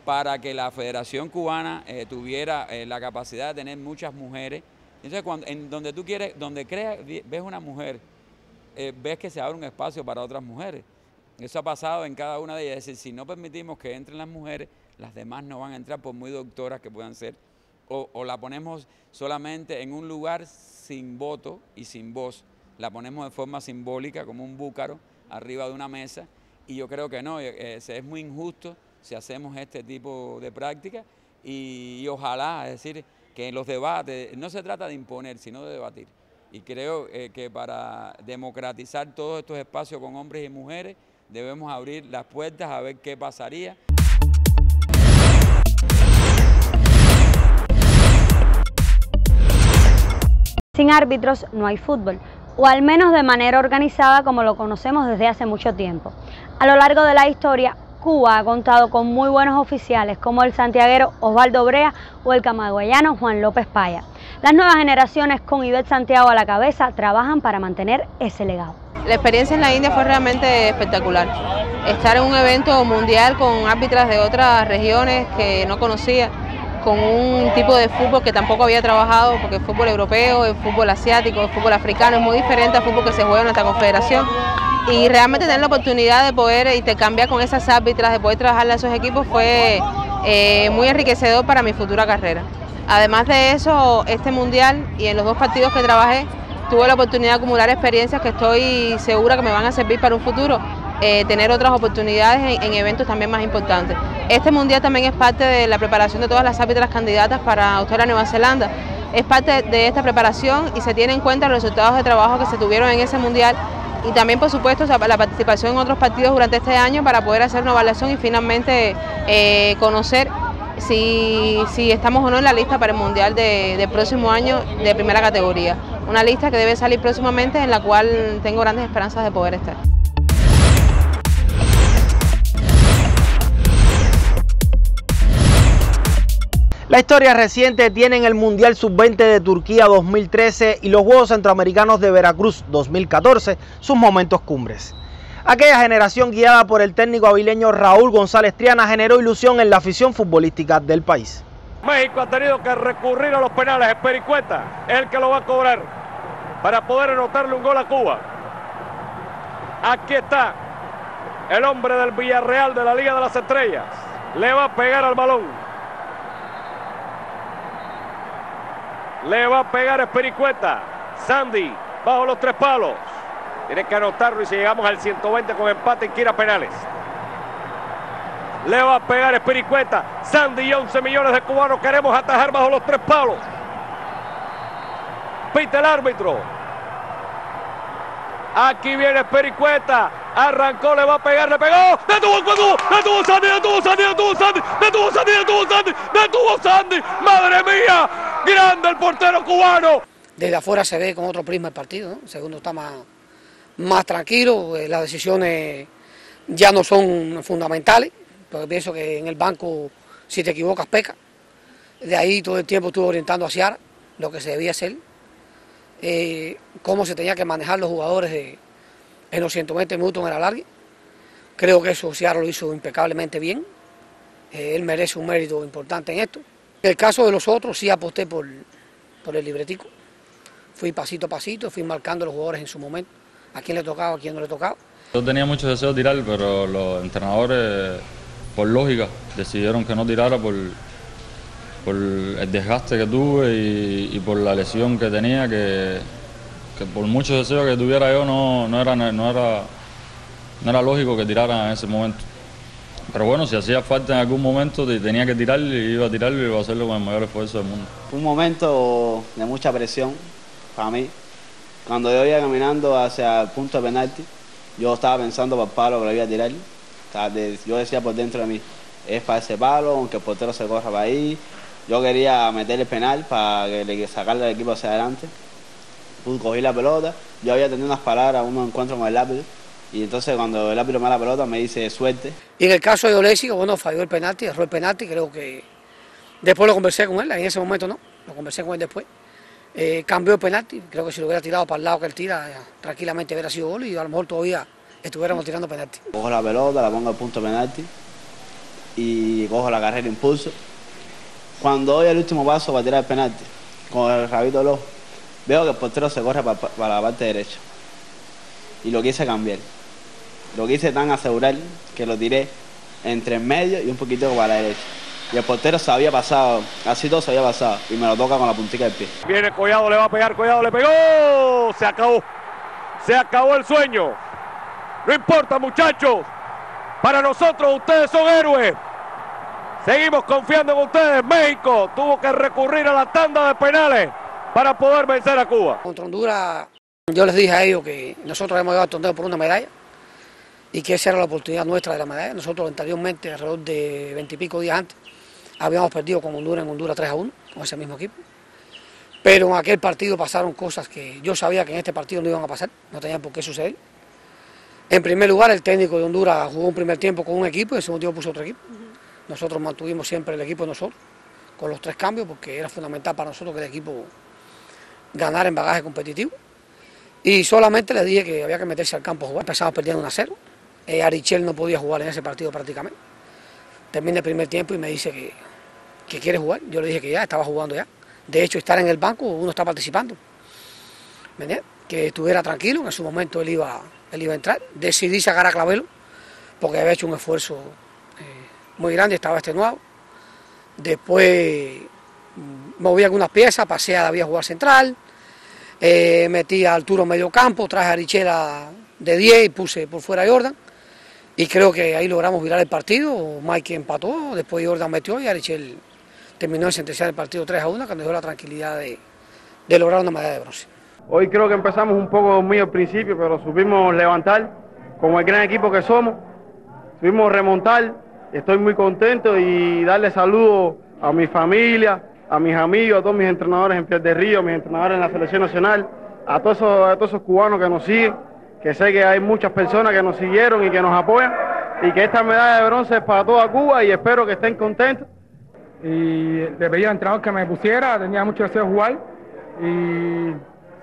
para que la Federación Cubana tuviera la capacidad de tener muchas mujeres. Entonces, donde ves una mujer, ves que se abre un espacio para otras mujeres. Eso ha pasado en cada una de ellas. Es decir, si no permitimos que entren las mujeres, las demás no van a entrar por muy doctoras que puedan ser. O la ponemos solamente en un lugar sin voto y sin voz. La ponemos de forma simbólica, como un búcaro, arriba de una mesa. Y yo creo que no, es muy injusto si hacemos este tipo de prácticas y ojalá, es decir, que en los debates no se trata de imponer, sino de debatir. Y creo que para democratizar todos estos espacios con hombres y mujeres debemos abrir las puertas a ver qué pasaría. Sin árbitros no hay fútbol, o al menos de manera organizada como lo conocemos desde hace mucho tiempo. A lo largo de la historia, Cuba ha contado con muy buenos oficiales como el santiaguero Osvaldo Brea o el camagüeyano Juan López Paya. Las nuevas generaciones, con Ivette Santiago a la cabeza, trabajan para mantener ese legado. La experiencia en la India fue realmente espectacular. Estar en un evento mundial con árbitras de otras regiones que no conocía, con un tipo de fútbol que tampoco había trabajado, porque el fútbol europeo, el fútbol asiático, el fútbol africano es muy diferente al fútbol que se juega en nuestra confederación. Y realmente tener la oportunidad de poder intercambiar con esas árbitras, de poder trabajar en esos equipos fue muy enriquecedor para mi futura carrera. Además de eso, este mundial y en los 2 partidos que trabajé, tuve la oportunidad de acumular experiencias que estoy segura que me van a servir para un futuro, tener otras oportunidades en eventos también más importantes. Este mundial también es parte de la preparación de todas las árbitras candidatas para Australia y Nueva Zelanda. Es parte de esta preparación y se tiene en cuenta los resultados de trabajo que se tuvieron en ese mundial y también, por supuesto, la participación en otros partidos durante este año para poder hacer una evaluación y finalmente conocer si estamos o no en la lista para el mundial del próximo año de primera categoría. Una lista que debe salir próximamente, en la cual tengo grandes esperanzas de poder estar. La historia reciente tiene en el Mundial Sub-20 de Turquía 2013 y los Juegos Centroamericanos de Veracruz 2014 sus momentos cumbres. Aquella generación guiada por el técnico avileño Raúl González Triana generó ilusión en la afición futbolística del país. México ha tenido que recurrir a los penales. Espericueta es el que lo va a cobrar para poder anotarle un gol a Cuba. Aquí está el hombre del Villarreal de la Liga de las Estrellas. Le va a pegar al balón. Le va a pegar Espericueta. Sandy bajo los 3 palos. Tiene que anotarlo y si llegamos al 120 con empate hay que ir a penales. Le va a pegar Espericueta. Sandy y 11 millones de cubanos queremos atajar bajo los 3 palos. Pita el árbitro. Aquí viene Espericueta. Arrancó, le va a pegar, le pegó. Detuvo Sandy. Madre mía. Grande el portero cubano. Desde afuera se ve con otro prisma el partido, ¿no? El segundo está más tranquilo, las decisiones ya no son fundamentales, porque pienso que en el banco si te equivocas peca. De ahí todo el tiempo estuve orientando a Ciara lo que se debía hacer, cómo se tenía que manejar los jugadores en los 120 minutos en el alargue. Creo que eso Ciara lo hizo impecablemente bien, él merece un mérito importante en esto. En el caso de los otros sí aposté por el libretico, fui pasito a pasito, fui marcando a los jugadores en su momento, a quién le tocaba, a quién no le tocaba. Yo tenía mucho deseo de tirar, pero los entrenadores, por lógica, decidieron que no tirara por el desgaste que tuve y por la lesión que tenía, que por mucho deseo que tuviera yo no era lógico que tirara en ese momento. Pero bueno, si hacía falta en algún momento tenía que tirar, iba a tirarlo y iba a hacerlo con el mayor esfuerzo del mundo. Fue un momento de mucha presión para mí. Cuando yo iba caminando hacia el punto de penalti, yo estaba pensando para el palo que lo iba a tirar. Yo decía por dentro de mí, es para ese palo, aunque el portero se corra para ahí. Yo quería meter el penal para sacarle al equipo hacia adelante. Cogí la pelota, yo había tenido unas palabras, unos encuentros con el árbitro. Y entonces cuando el árbitro me da la pelota me dice suerte. Y en el caso de Olesi, bueno, falló el penalti, erró el penalti, creo que después lo conversé con él, en ese momento no, lo conversé con él después. Cambió el penalti, creo que si lo hubiera tirado para el lado que él tira, tranquilamente hubiera sido gol y a lo mejor todavía estuviéramos tirando penalti. Cojo la pelota, la pongo al punto de penalti y cojo la carrera impulso. Cuando doy el último paso para tirar el penalti, con el rabito del ojo, veo que el portero se corre para la parte derecha. Y lo quise cambiar. Lo quise tan asegurar que lo tiré entre el medio y un poquito para la derecha. Y el portero se había pasado, así todo se había pasado, y me lo toca con la puntica del pie. Viene Collado, le va a pegar, Collado le pegó, se acabó el sueño. No importa, muchachos, para nosotros ustedes son héroes. Seguimos confiando en ustedes. México tuvo que recurrir a la tanda de penales para poder vencer a Cuba. Contra Honduras, yo les dije a ellos que nosotros habíamos llegado al torneo por una medalla y que esa era la oportunidad nuestra de la medalla. Nosotros anteriormente, alrededor de 20 y pico días antes, habíamos perdido con Honduras en Honduras 3-1, con ese mismo equipo. pero en aquel partido pasaron cosas que yo sabía que en este partido no iban a pasar, no tenían por qué suceder. En primer lugar, el técnico de Honduras jugó un primer tiempo con un equipo y el segundo tiempo puso otro equipo. Nosotros mantuvimos siempre el equipo de nosotros, con los 3 cambios, porque era fundamental para nosotros que el equipo ganara en bagaje competitivo. Y solamente le dije que había que meterse al campo a jugar. Empezamos perdiendo 1-0. Arichel no podía jugar en ese partido prácticamente. Termina el primer tiempo y me dice que quiere jugar. Yo le dije que ya estaba jugando ya. De hecho, estar en el banco, uno está participando. ¿Me entiendes? Que estuviera tranquilo, que en su momento él iba a entrar. Decidí sacar a Clavelo, porque había hecho un esfuerzo muy grande, estaba extenuado. Después moví algunas piezas, pasé a David a jugar central, metí a Arturo medio campo, traje a Arichela de 10 y puse por fuera a Jordan. Y creo que ahí logramos virar el partido. Mike empató, después Jordan metió y Arichel terminó de sentenciar el partido 3-1, que nos dio la tranquilidad de lograr una medalla de bronce. Hoy creo que empezamos un poco dormido al principio, pero supimos levantar como el gran equipo que somos, supimos remontar. Estoy muy contento y darle saludos a mi familia, a mis amigos, a todos mis entrenadores en Piel de Río, a mis entrenadores en la selección nacional, a todos esos cubanos que nos siguen, que sé que hay muchas personas que nos siguieron y que nos apoyan, y que esta medalla de bronce es para toda Cuba y espero que estén contentos. Y le pedí al entrenador que me pusiera, tenía mucho deseo de jugar y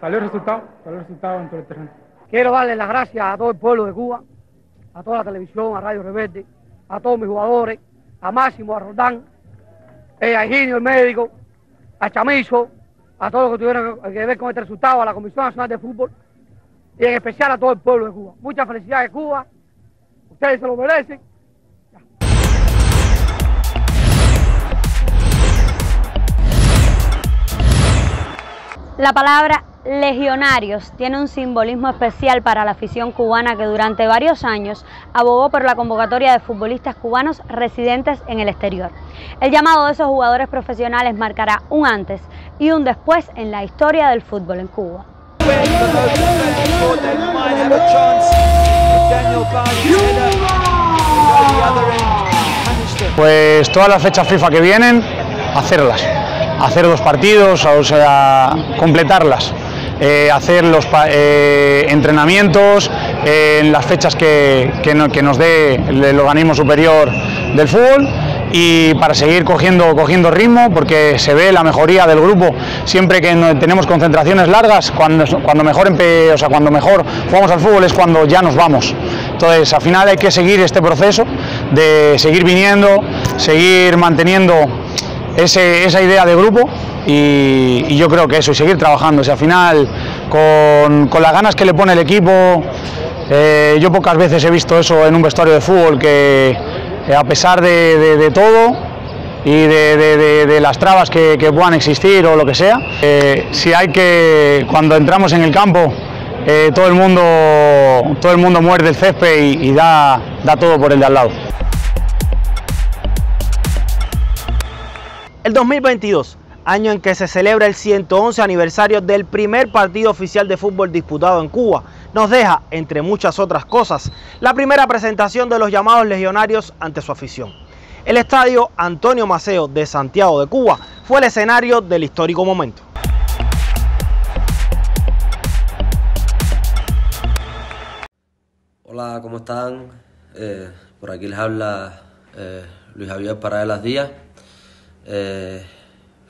salió el resultado dentro del terreno. Quiero darle las gracias a todo el pueblo de Cuba, a toda la televisión, a Radio Rebelde, a todos mis jugadores, a Máximo, a Roldán, a Higinio, el médico, a Chamizo, a todos los que tuvieron que ver con este resultado, a la Comisión Nacional de Fútbol y en especial a todo el pueblo de Cuba. Muchas felicidades, Cuba, ustedes se lo merecen. La palabra legionarios tiene un simbolismo especial para la afición cubana que durante varios años abogó por la convocatoria de futbolistas cubanos residentes en el exterior. El llamado de esos jugadores profesionales marcará un antes y un después en la historia del fútbol en Cuba. Pues todas las fechas FIFA que vienen, hacer los partidos, o sea, completarlas, hacer los entrenamientos en las fechas que nos dé el organismo superior del fútbol, y para seguir cogiendo ritmo, porque se ve la mejoría del grupo siempre que tenemos concentraciones largas. Cuando mejor jugamos al fútbol es cuando ya nos vamos. Entonces al final hay que seguir este proceso de seguir viniendo, seguir manteniendo esa idea de grupo, y yo creo que eso, y seguir trabajando. O sea, al final con las ganas que le pone el equipo, yo pocas veces he visto eso en un vestuario de fútbol, que a pesar de todo y de las trabas que puedan existir o lo que sea, si hay que, cuando entramos en el campo, todo el mundo muerde el césped y da todo por el de al lado. El 2022, año en que se celebra el 111 aniversario del primer partido oficial de fútbol disputado en Cuba, nos deja, entre muchas otras cosas, la primera presentación de los llamados legionarios ante su afición. El estadio Antonio Maceo de Santiago de Cuba fue el escenario del histórico momento. Hola, ¿cómo están? Por aquí les habla Luis Javier Paradelas Díaz.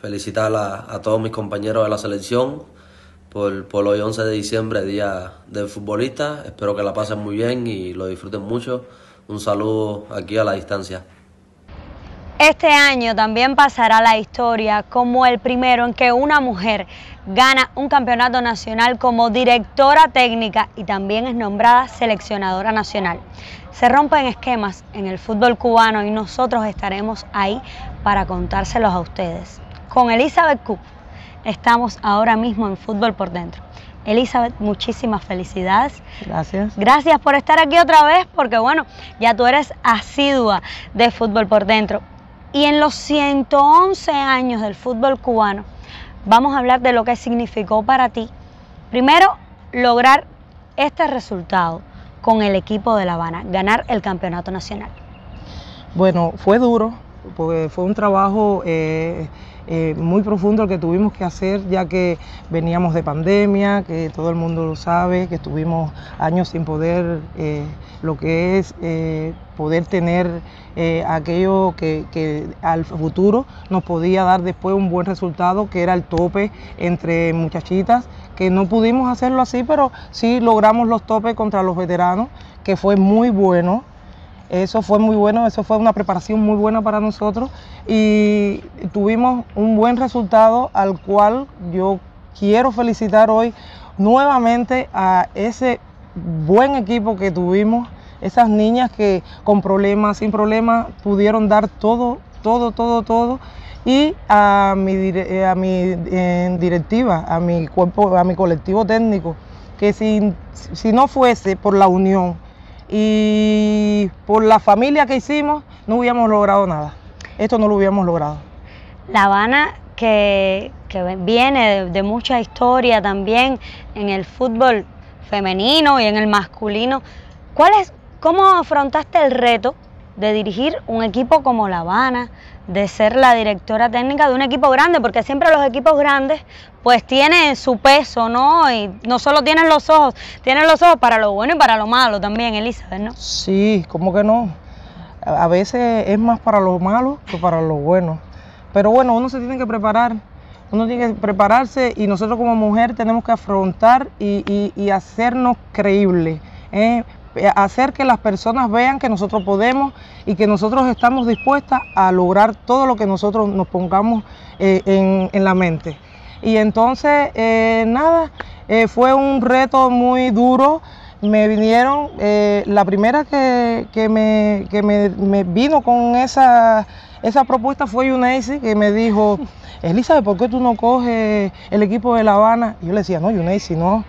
Felicitar a todos mis compañeros de la selección por hoy 11 de diciembre, día del futbolista. Espero que la pasen muy bien y lo disfruten mucho. Un saludo aquí a la distancia. Este año también pasará a la historia como el primero en que una mujer gana un campeonato nacional como directora técnica y también es nombrada seleccionadora nacional. Se rompen esquemas en el fútbol cubano y nosotros estaremos ahí para contárselos a ustedes. Con Elizabeth Cup estamos ahora mismo en Fútbol por Dentro. Elizabeth, muchísimas felicidades. Gracias. Gracias por estar aquí otra vez, porque bueno, ya tú eres asidua de Fútbol por Dentro. Y en los 111 años del fútbol cubano, vamos a hablar de lo que significó para ti, primero, lograr este resultado con el equipo de La Habana, ganar el campeonato nacional. Bueno, fue duro, porque fue un trabajo muy profundo el que tuvimos que hacer, ya que veníamos de pandemia, que todo el mundo lo sabe, que estuvimos años sin poder, lo que es poder tener aquello que al futuro nos podía dar después un buen resultado, que era el tope entre muchachitas, que no pudimos hacerlo así, pero sí logramos los topes contra los veteranos, que fue muy bueno. Eso fue muy bueno, eso fue una preparación muy buena para nosotros y tuvimos un buen resultado al cual yo quiero felicitar hoy nuevamente a ese buen equipo que tuvimos, esas niñas que con problemas, sin problemas, pudieron dar todo y a mi directiva, a mi cuerpo, a mi colectivo técnico, que si no fuese por la unión y por la familia que hicimos, no hubiéramos logrado nada. Esto no lo hubiéramos logrado. La Habana, que viene de mucha historia también en el fútbol femenino y en el masculino, ¿cómo afrontaste el reto de dirigir un equipo como La Habana, de ser la directora técnica de un equipo grande? Porque siempre los equipos grandes pues tienen su peso, ¿no? Y no solo tienen los ojos para lo bueno y para lo malo también, Elizabeth, ¿no? Sí, ¿cómo que no? A veces es más para lo malo que para lo bueno. Pero bueno, uno se tiene que preparar, uno tiene que prepararse y nosotros como mujer tenemos que afrontar y hacernos creíbles, hacer que las personas vean que nosotros podemos y que nosotros estamos dispuestas a lograr todo lo que nosotros nos pongamos en la mente. Y entonces, fue un reto muy duro. Me vinieron, la primera que me vino con esa propuesta fue Yuneisi, que me dijo, Elizabeth, ¿por qué tú no coges el equipo de La Habana? Y yo le decía, no, Yuneisi, no.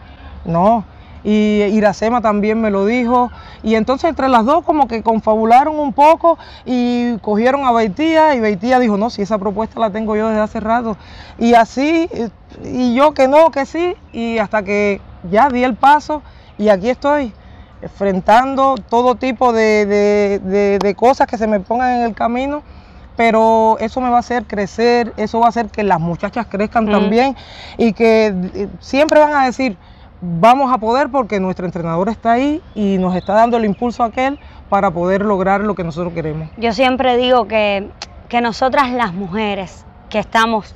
Y Iracema también me lo dijo, y entonces entre las dos como que confabularon un poco y cogieron a Beitía, y Beitía dijo, no, si esa propuesta la tengo yo desde hace rato, y así, y yo que no, que sí, y hasta que ya di el paso, y aquí estoy, enfrentando todo tipo de cosas que se me pongan en el camino, pero eso me va a hacer crecer, eso va a hacer que las muchachas crezcan también, y que siempre van a decir, vamos a poder porque nuestra entrenadora está ahí y nos está dando el impulso aquel para poder lograr lo que nosotros queremos. Yo siempre digo que nosotras las mujeres que estamos,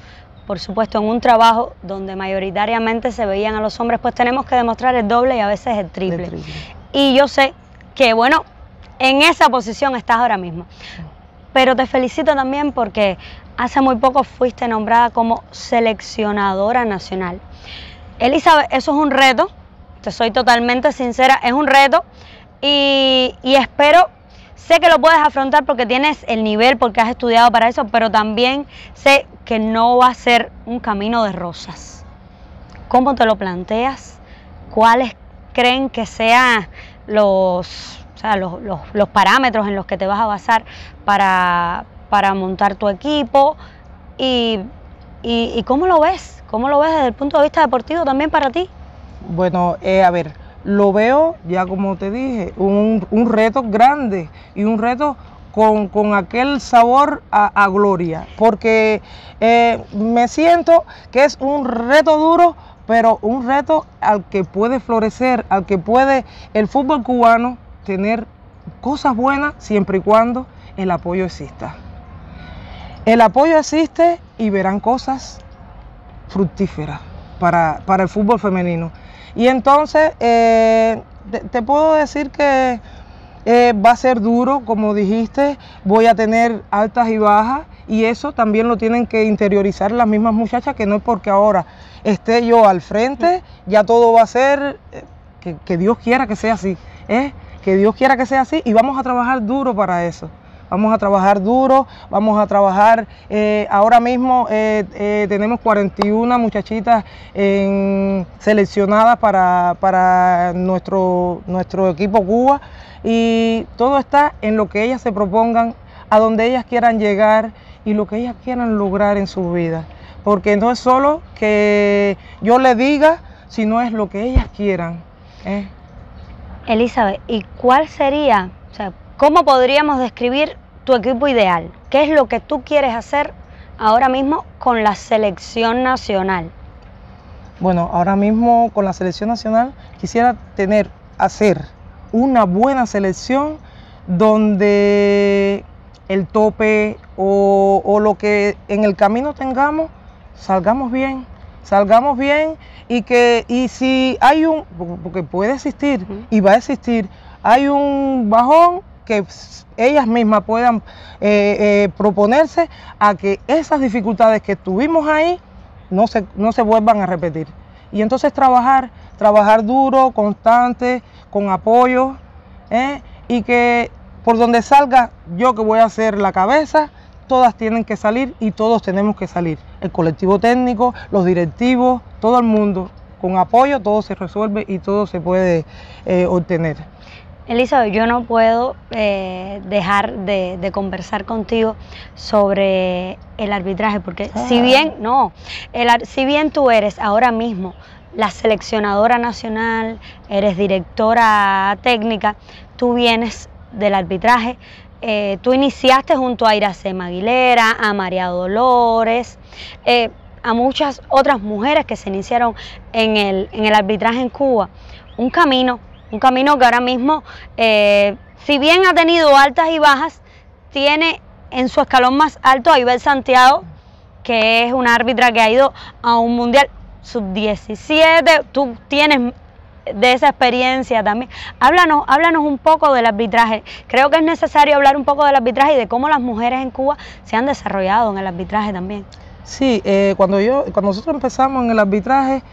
por supuesto, en un trabajo donde mayoritariamente se veían a los hombres, pues tenemos que demostrar el doble y a veces el triple. Y yo sé que, bueno, en esa posición estás ahora mismo. Pero te felicito también porque hace muy poco fuiste nombrada como seleccionadora nacional. Elizabeth, eso es un reto, te soy totalmente sincera, es un reto y espero, sé que lo puedes afrontar porque tienes el nivel, porque has estudiado para eso, pero también sé que no va a ser un camino de rosas. ¿Cómo te lo planteas? ¿Cuáles creen que sean los parámetros en los que te vas a basar para montar tu equipo? ¿Y cómo lo ves? ¿Cómo lo ves desde el punto de vista deportivo también para ti? Bueno, a ver, lo veo, ya como te dije, un reto grande y un reto con aquel sabor a gloria, porque me siento que es un reto duro, pero un reto al que puede florecer, al que puede el fútbol cubano tener cosas buenas siempre y cuando el apoyo exista. El apoyo existe y verán cosas fructíferas para el fútbol femenino. Y entonces te puedo decir que va a ser duro, como dijiste, voy a tener altas y bajas y eso también lo tienen que interiorizar las mismas muchachas, que no es porque ahora esté yo al frente, ya todo va a ser, que Dios quiera que sea así, que Dios quiera que sea así y vamos a trabajar duro para eso. Vamos a trabajar duro, vamos a trabajar, ahora mismo tenemos 41 muchachitas seleccionadas para nuestro equipo Cuba y todo está en lo que ellas se propongan, a donde ellas quieran llegar y lo que ellas quieran lograr en su vida. Porque no es solo que yo le diga, sino es lo que ellas quieran. Elizabeth, ¿y cuál sería, cómo podríamos describir tu equipo ideal? ¿qué es lo que tú quieres hacer ahora mismo con la selección nacional? Bueno, ahora mismo con la selección nacional quisiera hacer una buena selección donde el tope o lo que en el camino tengamos, salgamos bien y si hay porque puede existir y va a existir, hay un bajón, que ellas mismas puedan proponerse a que esas dificultades que tuvimos ahí no se vuelvan a repetir. Y entonces trabajar duro, constante, con apoyo, y que por donde salga yo que voy a hacer la cabeza, todas tienen que salir y todos tenemos que salir. El colectivo técnico, los directivos, todo el mundo, con apoyo todo se resuelve y todo se puede obtener. Elizabeth, yo no puedo dejar de conversar contigo sobre el arbitraje, porque si bien tú eres ahora mismo la seleccionadora nacional, eres directora técnica, tú vienes del arbitraje, tú iniciaste junto a Iracema Aguilera, a María Dolores, a muchas otras mujeres que se iniciaron en el arbitraje en Cuba, un camino que ahora mismo, si bien ha tenido altas y bajas, tiene en su escalón más alto a Ibel Santiago, que es una árbitra que ha ido a un mundial sub-17, tú tienes de esa experiencia también. Háblanos un poco del arbitraje. Creo que es necesario hablar un poco del arbitraje y de cómo las mujeres en Cuba se han desarrollado en el arbitraje también. Sí, cuando nosotros empezamos en el arbitraje,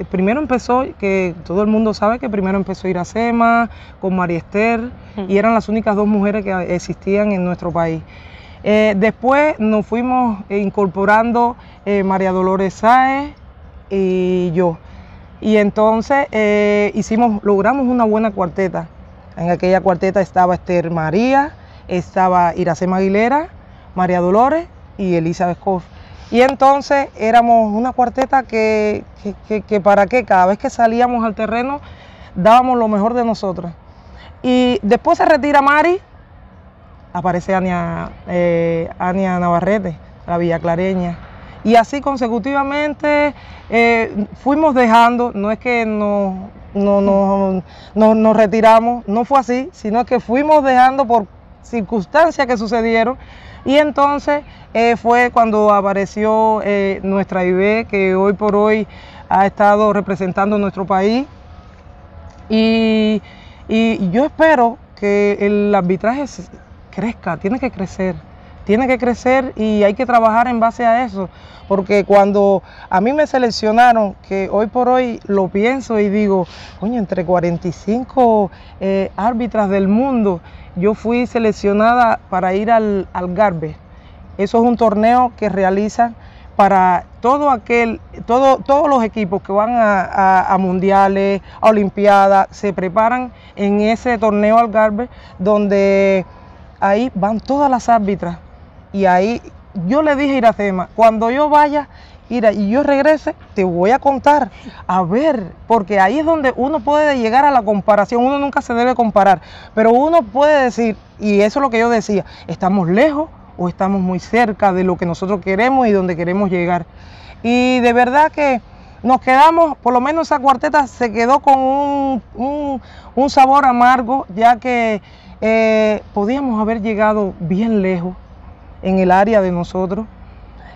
primero empezó, que todo el mundo sabe que primero empezó Iracema con María Esther, y eran las únicas dos mujeres que existían en nuestro país. Después nos fuimos incorporando María Dolores Sáez y yo. Y entonces logramos una buena cuarteta. En aquella cuarteta estaba Esther María, estaba Iracema Aguilera, María Dolores y Elizabeth Koff. Y entonces éramos una cuarteta que cada vez que salíamos al terreno dábamos lo mejor de nosotras. Y después se retira Mari, aparece Ania Navarrete, la villaclareña. Y así consecutivamente fuimos dejando, no es que nos retiramos, no fue así, sino que fuimos dejando por circunstancias que sucedieron. Y entonces fue cuando apareció nuestra Ibe, que hoy por hoy ha estado representando nuestro país. Y yo espero que el arbitraje crezca, tiene que crecer y hay que trabajar en base a eso. Porque cuando a mí me seleccionaron, que hoy por hoy lo pienso y digo, coño, entre 45 árbitras del mundo, yo fui seleccionada para ir al Garbe. Eso es un torneo que realizan para todos los equipos que van a mundiales, a olimpiadas, se preparan en ese torneo Algarve, donde ahí van todas las árbitras. Y ahí yo le dije a Iracema, cuando yo vaya y yo regrese, te voy a contar, a ver, porque ahí es donde uno puede llegar a la comparación. Uno nunca se debe comparar, pero uno puede decir, y eso es lo que yo decía, estamos lejos o estamos muy cerca de lo que nosotros queremos y donde queremos llegar. Y de verdad que nos quedamos, por lo menos esa cuarteta se quedó con un sabor amargo, ya que podíamos haber llegado bien lejos en el área de nosotros,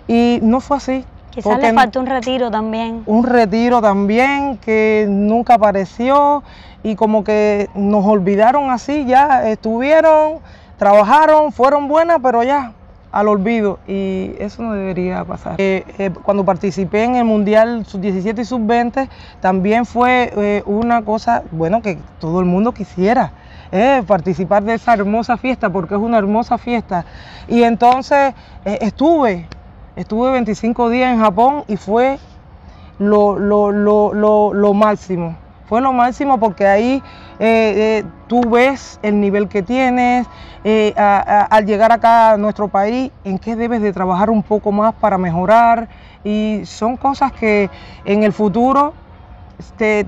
y no fue así. Quizás le faltó un retiro también. Un retiro también que nunca apareció, y como que nos olvidaron así, ya estuvieron, trabajaron, fueron buenas, pero ya al olvido, y eso no debería pasar. Cuando participé en el Mundial Sub-17 y Sub-20, también fue una cosa, bueno, que todo el mundo quisiera. Participar de esa hermosa fiesta, porque es una hermosa fiesta. Y entonces estuve 25 días en Japón y fue lo máximo. Fue lo máximo porque ahí tú ves el nivel que tienes, al llegar acá a nuestro país, en qué debes de trabajar un poco más para mejorar, y son cosas que en el futuro te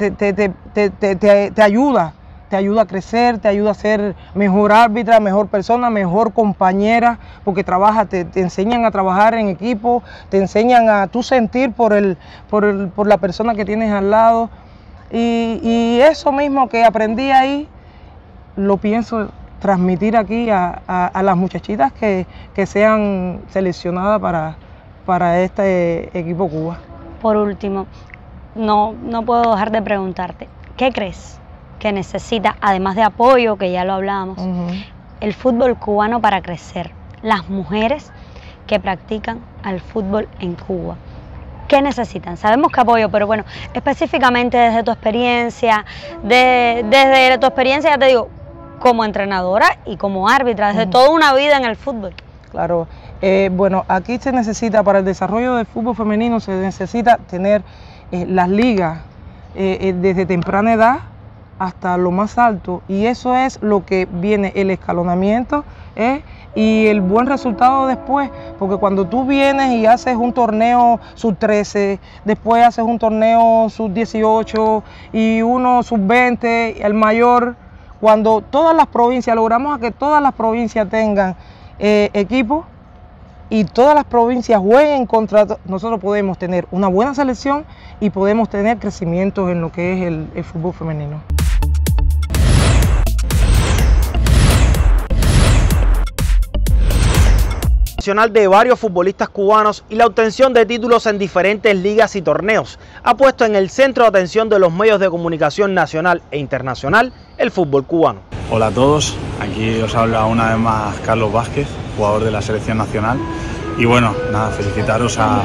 ayuda te ayuda a crecer, te ayuda a ser mejor árbitra, mejor persona, mejor compañera, porque te enseñan a trabajar en equipo, te enseñan a tú sentir por la persona que tienes al lado. Y eso mismo que aprendí ahí, lo pienso transmitir aquí a las muchachitas que sean seleccionadas para este equipo Cuba. Por último, no puedo dejar de preguntarte, ¿qué crees que necesita, además de apoyo, que ya lo hablábamos, el fútbol cubano para crecer? Las mujeres que practican al fútbol en Cuba, ¿qué necesitan? Sabemos que apoyo, pero bueno, específicamente desde tu experiencia, desde tu experiencia, ya te digo, como entrenadora y como árbitra, desde toda una vida en el fútbol. Claro, bueno, aquí se necesita, para el desarrollo del fútbol femenino, se necesita tener las ligas desde temprana edad hasta lo más alto, y eso es lo que viene, el escalonamiento y el buen resultado después, porque cuando tú vienes y haces un torneo sub-13, después haces un torneo sub-18 y uno sub-20, el mayor, cuando todas las provincias, logramos a que todas las provincias tengan equipos y todas las provincias jueguen contra, nosotros podemos tener una buena selección y podemos tener crecimiento en lo que es el fútbol femenino. De varios futbolistas cubanos y la obtención de títulos en diferentes ligas y torneos ha puesto en el centro de atención de los medios de comunicación nacional e internacional el fútbol cubano. Hola a todos, aquí os habla una vez más Carlos Vázquez, jugador de la selección nacional, y bueno, nada, felicitaros a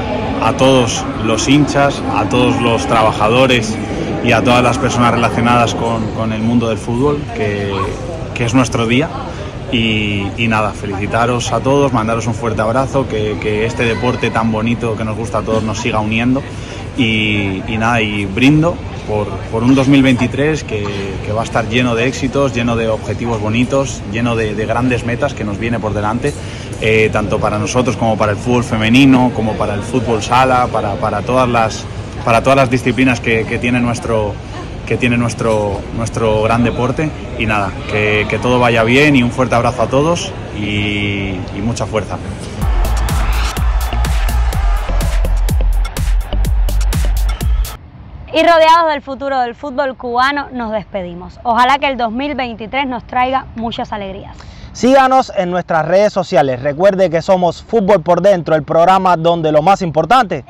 todos los hinchas, a todos los trabajadores y a todas las personas relacionadas con el mundo del fútbol, que es nuestro día. Y nada, felicitaros a todos, mandaros un fuerte abrazo, que este deporte tan bonito que nos gusta a todos nos siga uniendo y nada, y brindo por un 2023 que va a estar lleno de éxitos, lleno de objetivos bonitos, lleno de grandes metas que nos viene por delante, tanto para nosotros como para el fútbol femenino, como para el fútbol sala, para todas las disciplinas que tiene nuestro gran deporte. Y nada, que todo vaya bien y un fuerte abrazo a todos y mucha fuerza. Y rodeados del futuro del fútbol cubano, nos despedimos. Ojalá que el 2023 nos traiga muchas alegrías. Síganos en nuestras redes sociales. Recuerde que somos Fútbol por Dentro, el programa donde lo más importante